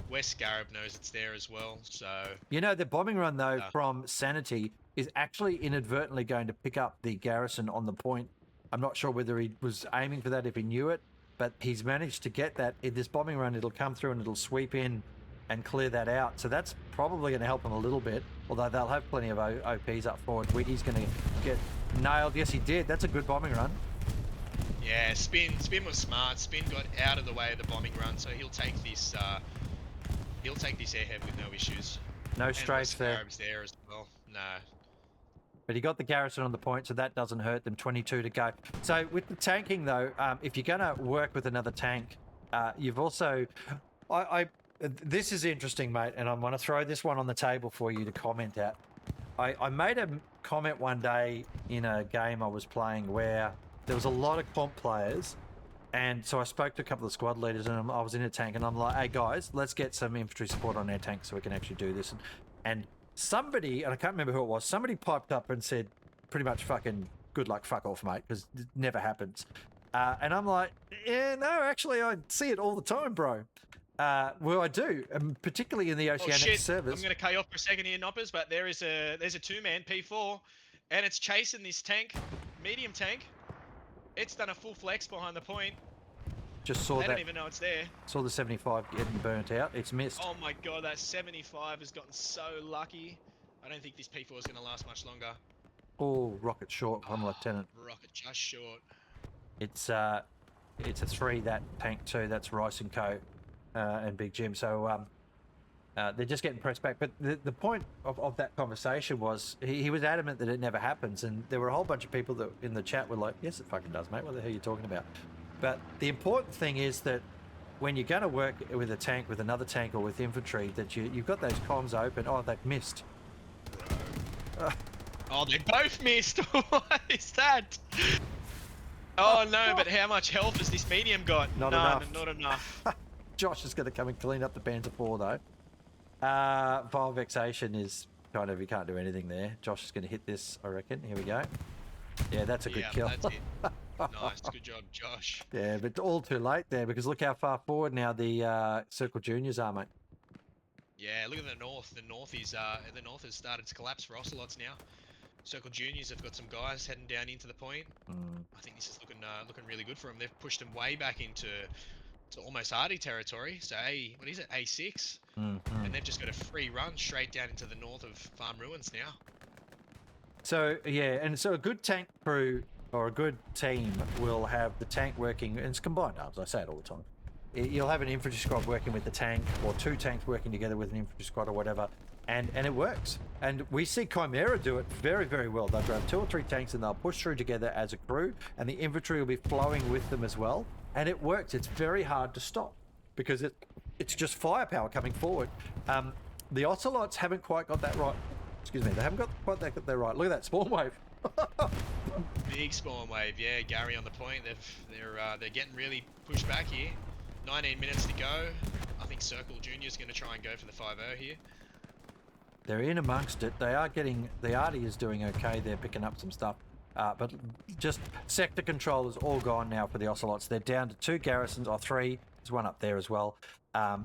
West Scarab knows it's there as well, so...
You know, the bombing run, though, from Sanity is actually inadvertently going to pick up the garrison on the point. I'm not sure whether he was aiming for that, if he knew it, but he's managed to get that. In this bombing run, it'll come through and it'll sweep in and clear that out. So that's probably going to help them a little bit, although they'll have plenty of OPs up forward. Wiggy's going to get nailed. Yes, he did. That's a good bombing run.
Yeah, Spin was smart. Spin got out of the way of the bombing run, so he'll take this airhead with no issues.
No strafes there.
Scarab's there as well. No.
But he got the garrison on the point, so that doesn't hurt them. 22 to go. So with the tanking, though, if you're going to work with another tank, you've also... This is interesting, mate, and I'm going to throw this one on the table for you to comment at. I made a comment one day in a game I was playing where there was a lot of comp players, and so I spoke to a couple of squad leaders, and I was in a tank, and I'm like, hey, guys, let's get some infantry support on our tank so we can actually do this. And somebody, and I can't remember who it was, somebody piped up and said pretty much fucking good luck, fuck off, mate, because it never happens. And I'm like, yeah, no, actually, I see it all the time, bro. Well, I do, particularly in the Oceanic servers.
I'm going to cut you off for a second here, Noppers, but there's a two-man P4, and it's chasing this tank, medium tank. It's done a full flex behind the point.
Just saw
they
that.
Don't even know it's there.
Saw the 75 getting burnt out. It's missed.
Oh my god, that 75 has gotten so lucky. I don't think this P4 is going to last much longer.
Oh, rocket short on Lieutenant.
Rocket just short.
It's a 3, that tank too. That's Rice and Co. And Big Jim. So they're just getting pressed back. But the point of that conversation was he was adamant that it never happens, and there were a whole bunch of people that in the chat were like, yes, it fucking does, mate. What the hell are you talking about? But the important thing is that when you're going to work with a tank, with another tank, or with infantry, that you've got those comms open. Oh, they've missed.
Oh, they both missed. What is that? Oh no, but how much health has this medium got?
Not
enough.
Josh is going to come and clean up the Panzer 4 though. Vile Vexation is kind of, you can't do anything there. Josh is going to hit this, I reckon. Here we go. Yeah, that's a good kill.
That's it. Nice, good job, Josh.
Yeah, but all too late there because look how far forward now the Circle Juniors are, mate.
Yeah, look at the north. The north has started to collapse for Ocelots now. Circle Juniors have got some guys heading down into the point.
Mm.
I think this is looking really good for them. They've pushed them way back into to almost Hardy territory. So what is it, A6?
Mm-hmm.
And they've just got a free run straight down into the north of Farm Ruins now.
So yeah, and so a good tank crew or a good team will have the tank working, and it's combined arms. I say it all the time. You'll have an infantry squad working with the tank, or two tanks working together with an infantry squad, or whatever, and it works. And we see Chimera do it very, very well. They'll grab 2 or 3 tanks and they'll push through together as a crew, and the infantry will be flowing with them as well. And it works. It's very hard to stop because it's just firepower coming forward. The Ocelots haven't quite got that right. Excuse me, they haven't got quite that right. Look at that spawn wave.
Big spawn wave, yeah. Gary on the point. They're getting really pushed back here. 19 minutes to go. I think Circle Junior's going to try and go for the 5-0 here.
They're in amongst it. They are getting... The Artie is doing okay. They're picking up some stuff. But just sector control is all gone now for the Ocelots. They're down to 2 garrisons, or 3. There's one up there as well.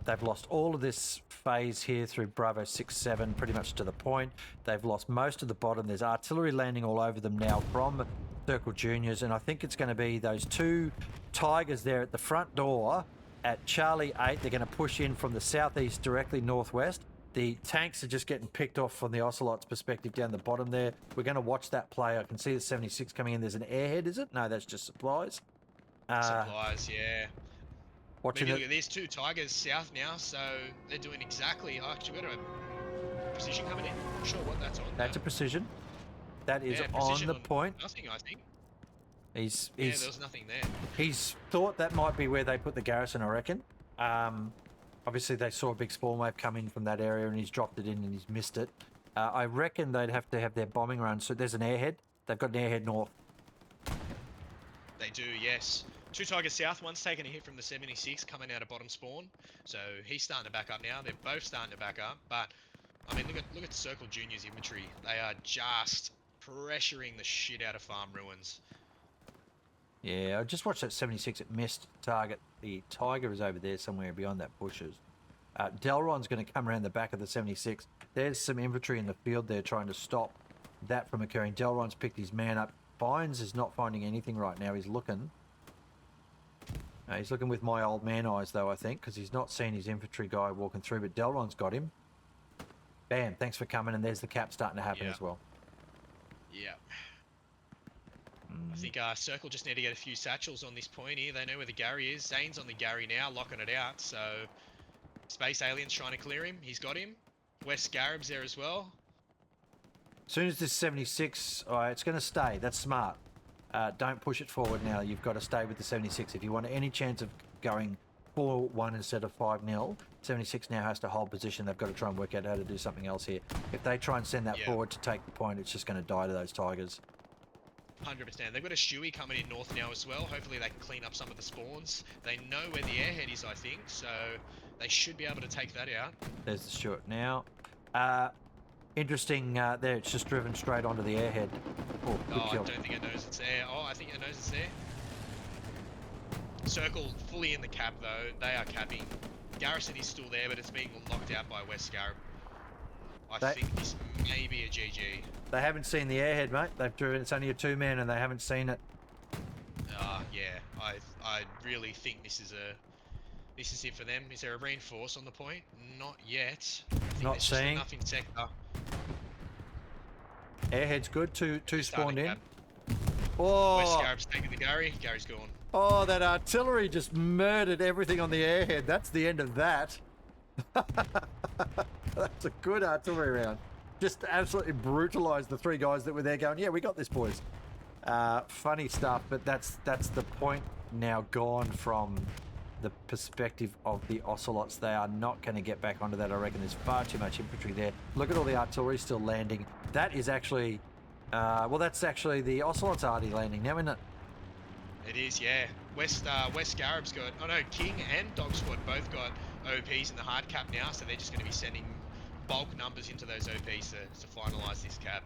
They've lost all of this phase here through Bravo 6-7, pretty much to the point. They've lost most of the bottom. There's artillery landing all over them now from Circle Juniors, and I think it's going to be those 2 Tigers there at the front door at Charlie 8. They're going to push in from the southeast directly northwest. The tanks are just getting picked off from the Ocelot's perspective down the bottom there. We're going to watch that play. I can see the 76 coming in. There's an airhead, is it? No, that's just supplies.
Supplies, yeah.
Watching
Look at these 2 Tigers south now, so they're doing exactly... Oh, actually, we've got a precision coming in. Not sure what that's on.
That's a precision. That is on the point.
Nothing, I think.
He's
there was nothing there.
He's thought that might be where they put the garrison, I reckon. Obviously, they saw a big spawn wave come in from that area, and he's dropped it in and he's missed it. I reckon they'd have to have their bombing run. So there's an airhead. They've got an airhead north.
They do, yes. 2 Tigers south. One's taking a hit from the 76 coming out of bottom spawn. So he's starting to back up now. They're both starting to back up. But, I mean, look at Circle Junior's infantry. They are just pressuring the shit out of Farm Ruins.
Yeah, I just watched that 76. It missed target. The Tiger is over there somewhere beyond that bushes. Delron's going to come around the back of the 76. There's some infantry in the field there trying to stop that from occurring. Delron's picked his man up. Bynes is not finding anything right now. He's looking. He's looking with my old man eyes, though, I think, because he's not seen his infantry guy walking through, but Delron's got him. Bam, thanks for coming, and there's the cap starting to happen as well.
Yeah. I think Circle just need to get a few satchels on this point here. They know where the Gary is. Zane's on the Gary now, locking it out, so... Space Alien's trying to clear him. He's got him. West Scarab's there as well.
As soon as this 76... it's going to stay. That's smart. Don't push it forward now. You've got to stay with the 76. If you want any chance of going 4-1 instead of 5-0, 76 now has to hold position. They've got to try and work out how to do something else here. If they try and send that forward to take the point, it's just going to die to those Tigers.
100%. They've got a Stewie coming in north now as well. Hopefully they can clean up some of the spawns. They know where the airhead is, I think, so they should be able to take that out.
There's the Stuart now. Interesting there. It's just driven straight onto the airhead. Oh, good kill.
I don't think it knows it's there. Oh, I think it knows it's there. Circle fully in the cap, though. They are capping. Garrison is still there, but it's being locked out by West Scarab. I think this may be a GG.
They haven't seen the airhead, mate. They've driven. It's only a 2-man, and they haven't seen it.
Yeah. I really think this is it for them. Is there a reinforce on the point? Not yet.
Not seeing.
Enough in sector.
Airhead's good. Two spawned in.
Cap.
Oh.
West Scarab's taking the Gary. Gary's gone.
Oh, that artillery just murdered everything on the airhead. That's the end of that. That's a good artillery round. Just absolutely brutalized the 3 guys that were there going, yeah, we got this, boys. Funny stuff, but that's the point now gone from the perspective of the Ocelots. They are not going to get back onto that, I reckon. There's far too much infantry there. Look at all the artillery still landing. That is actually... that's actually the Ocelots arty landing now, isn't it?
It is, yeah. West Scarab's got... Oh no, King and Dog Squad both got OPs in the hard cap now, so they're just going to be sending bulk numbers into those OPs to finalise this cap.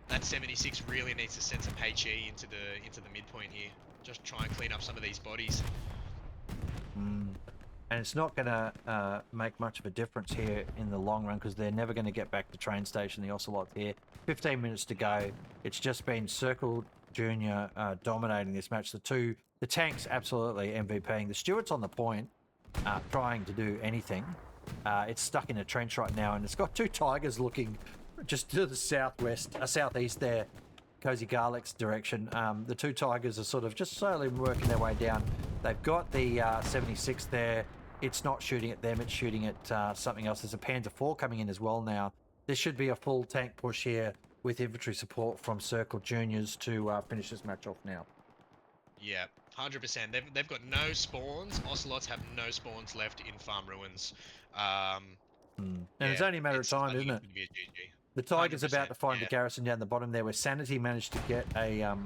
That 76 really needs to send some HE into the midpoint here. Just try and clean up some of these bodies.
and it's not going to make much of a difference here in the long run because they're never going to get back to train station. The Ocelots here, 15 minutes to go. It's just been Circle Junior dominating this match. The tanks absolutely MVPing. The Stewart's on the point, trying to do anything. It's stuck in a trench right now, and it's got two Tigers looking just to the southeast there, Cozy Garlic's direction. The two Tigers are sort of just slowly working their way down. They've got the 76 there. It's not shooting at them, it's shooting at something else. There's a Panzer IV coming in as well now. This should be a full tank push here with infantry support from Circle Juniors to finish this match off now.
Yeah, 100%. They've got no spawns. Ocelots have no spawns left in Farm Ruins.
And it's only a matter of time, isn't it? The Tigers about to find the garrison down the bottom there, where Sanity managed to get a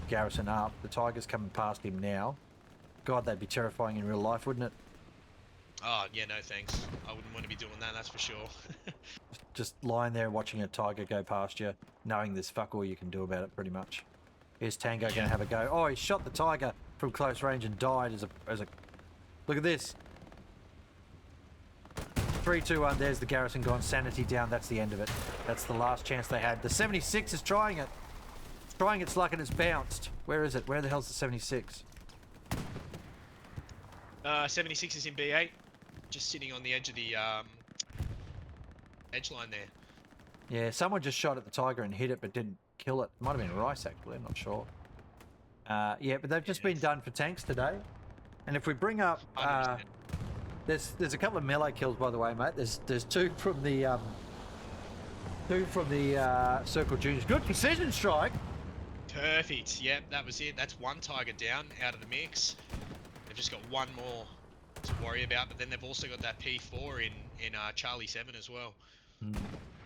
garrison up. The Tigers coming past him now. God, that'd be terrifying in real life, wouldn't it?
Oh, yeah, no thanks. I wouldn't want to be doing that, that's for sure.
Just lying there watching a tiger go past you, knowing there's fuck all you can do about it, pretty much. Here's Tango going to have a go. Oh, he shot the tiger from close range and died as a... Look at this. 3, 2, 1. There's the garrison gone. Sanity down. That's the end of it. That's the last chance they had. The 76 is trying it. It's trying its luck and it's bounced. Where is it? Where the hell's the 76?
76 is in B8. Just sitting on the edge of the edge line there.
Yeah, someone just shot at the tiger and hit it but didn't kill it. Might have been Rice, actually. I'm not sure. Yeah, but they've just been done for tanks today. And if we bring up... There's a couple of melee kills, by the way, mate. There's two from the Circle Juniors. Good precision strike.
Perfect. Yep, that was it. That's one tiger down out of the mix. They've just got one more to worry about, but then they've also got that P4 in Charlie 7 as well.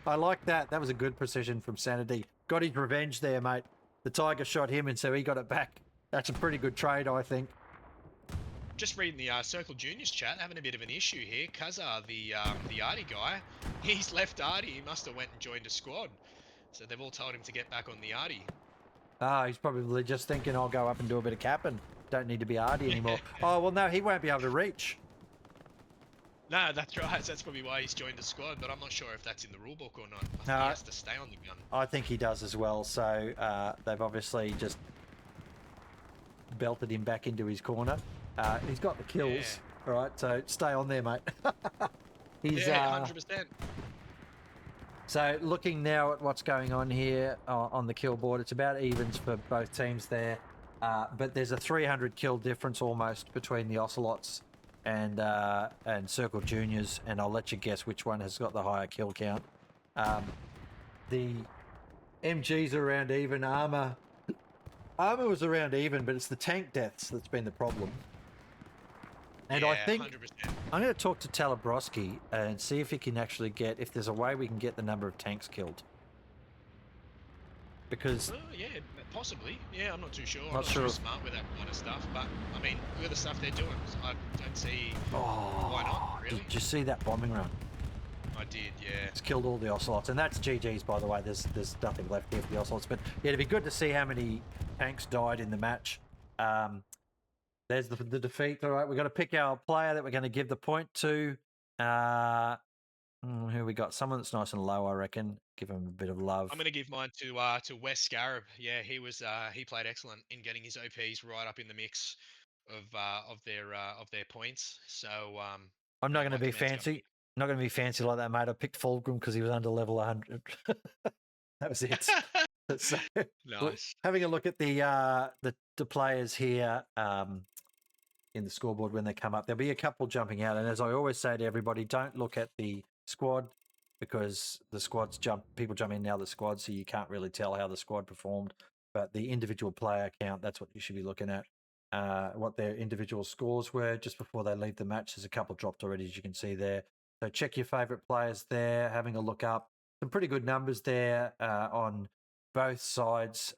I like that. That was a good precision from Sanity. Got his revenge there, mate. The tiger shot him, and so he got it back. That's a pretty good trade, I think.
Just reading the Circle Juniors chat, having a bit of an issue here. Kazar, the Artie guy, he's left Artie. He must have went and joined a squad. So they've all told him to get back on the Artie.
He's probably just thinking, I'll go up and do a bit of capping. Don't need to be Artie anymore. Oh, well, no, he won't be able to reach.
No, that's right. That's probably why he's joined the squad, but I'm not sure if that's in the rulebook or not. I think he has to stay on the gun.
I think he does as well. So they've obviously just belted him back into his corner. He's got the kills, right? So stay on there, mate. He's,
100%.
So looking now at what's going on here on the kill board, it's about evens for both teams there. But there's a 300 kill difference almost between the Ocelots and Circle Juniors, and I'll let you guess which one has got the higher kill count. The MGs are around even. Armor was around even, but it's the tank deaths that's been the problem. And I think 100%. I'm going to talk to Talabrowski and see if he can actually if there's a way we can get the number of tanks killed. Because...
yeah, possibly. Yeah, I'm not too sure. I'm not sure smart with that kind of stuff, but I mean, look at the stuff they're doing. I don't see why not, really.
Did you see that bombing run?
I did, yeah.
It's killed all the Ocelots, and that's GG's, by the way. There's nothing left here for the Ocelots, but yeah, it'd be good to see how many tanks died in the match. There's the defeat. All right, we've got to pick our player that we're going to give the point to. Who we got? Someone that's nice and low, I reckon. Give him a bit of love.
I'm going to give mine to Wes Scarab. Yeah, he played excellent in getting his OPs right up in the mix of their points. So
I'm not going to be fancy. Not going to be fancy like that, mate. I picked Fulgrim because he was under level 100. That was it. So,
nice.
Having a look at the players here in the scoreboard when they come up, there'll be a couple jumping out. And as I always say to everybody, don't look at the squad because the squads people jump in now the squad, so you can't really tell how the squad performed. But the individual player count, that's what you should be looking at. What their individual scores were just before they leave the match. There's a couple dropped already, as you can see there. So check your favourite players there, having a look up. Some pretty good numbers there on both sides.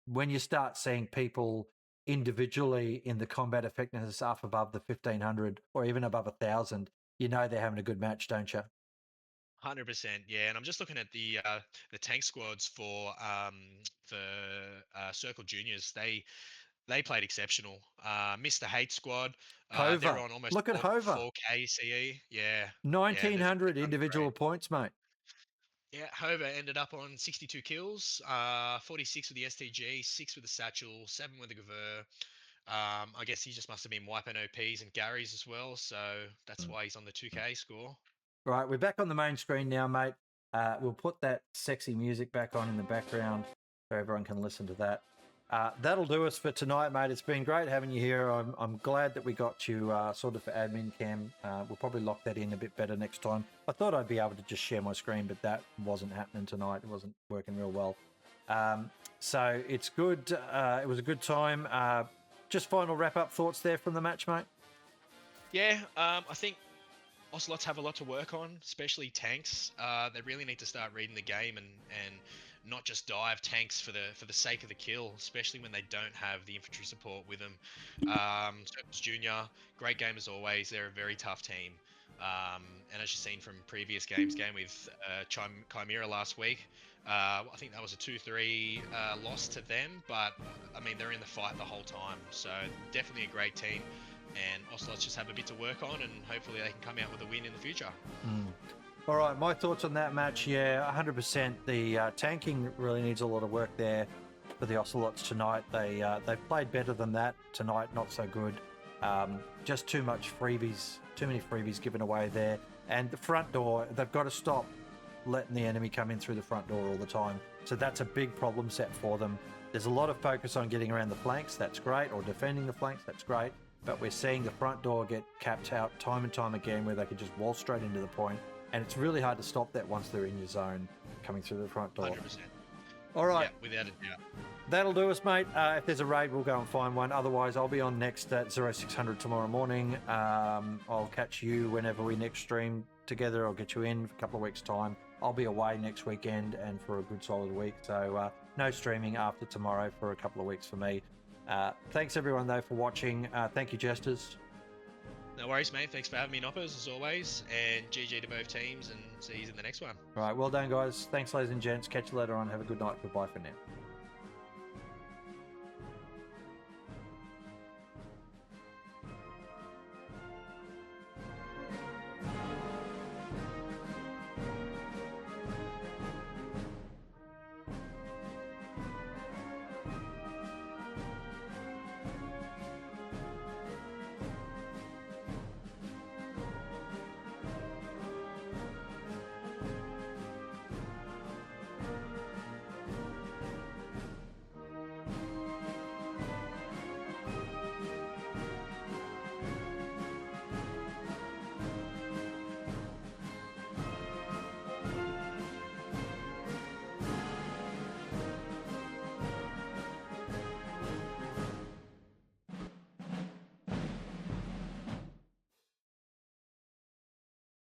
When you start seeing people individually in the combat effectiveness up above the 1,500 or even above 1,000, you know they're having a good match, don't you?
100%, yeah. And I'm just looking at the tank squads for Circle Juniors. They played exceptional. Missed the hate squad. They're
Hova.
on almost
Look at Hova.
4K CE. Yeah, yeah, they've
1900
done
individual
great.
points, mate.
Yeah, Hova ended up on 62 kills, 46 with the STG, 6 with the Satchel, 7 with the Gavur. I guess he just must have been wiping OPs and Garys as well, so that's
Mm.
why he's on the 2K score.
Right, we're back on the main screen now, mate. We'll put that sexy music back on in the background so everyone can listen to that. That'll do us for tonight, mate. It's been great having you here. I'm glad that we got you sorted for admin cam. We'll probably lock that in a bit better next time. I thought I'd be able to just share my screen, but that wasn't happening tonight. It wasn't working real well. So it's good. It was a good time. Just final wrap-up thoughts there from the match, mate?
Yeah, I think Ocelots have a lot to work on, especially tanks. They really need to start reading the game and not just dive tanks for the sake of the kill, especially when they don't have the infantry support with them. Serpents Junior, great game as always. They're a very tough team. And as you've seen from previous game with Chimera last week, I think that was a 2-3 loss to them, but I mean, they're in the fight the whole time. So definitely a great team. And Ocelots just have a bit to work on, and hopefully they can come out with a win in the future.
All right, my thoughts on that match. Yeah, 100%. The tanking really needs a lot of work there for the Ocelots tonight. They've played better than that tonight. Not so good. Just too many freebies given away there. And the front door, they've got to stop letting the enemy come in through the front door all the time. So that's a big problem set for them. There's a lot of focus on getting around the flanks. That's great, or defending the flanks. That's great. But we're seeing the front door get capped out time and time again where they can just wall straight into the point. And it's really hard to stop that once they're in your zone coming through the front door.
100%.
All right.
Yeah, without a doubt.
That'll do us, mate. If there's a raid, we'll go and find one. Otherwise, I'll be on next at 0600 tomorrow morning. I'll catch you whenever we next stream together. I'll get you in for a couple of weeks' time. I'll be away next weekend and for a good solid week. So no streaming after tomorrow for a couple of weeks for me. Thanks everyone though for watching. Thank you, Jestaz.
No worries, mate. Thanks for having me, Noppers, as always. And GG to both teams, and see you in the next one.
All right, well done, guys. Thanks, ladies and gents. Catch you later on. Have a good night. Goodbye for now.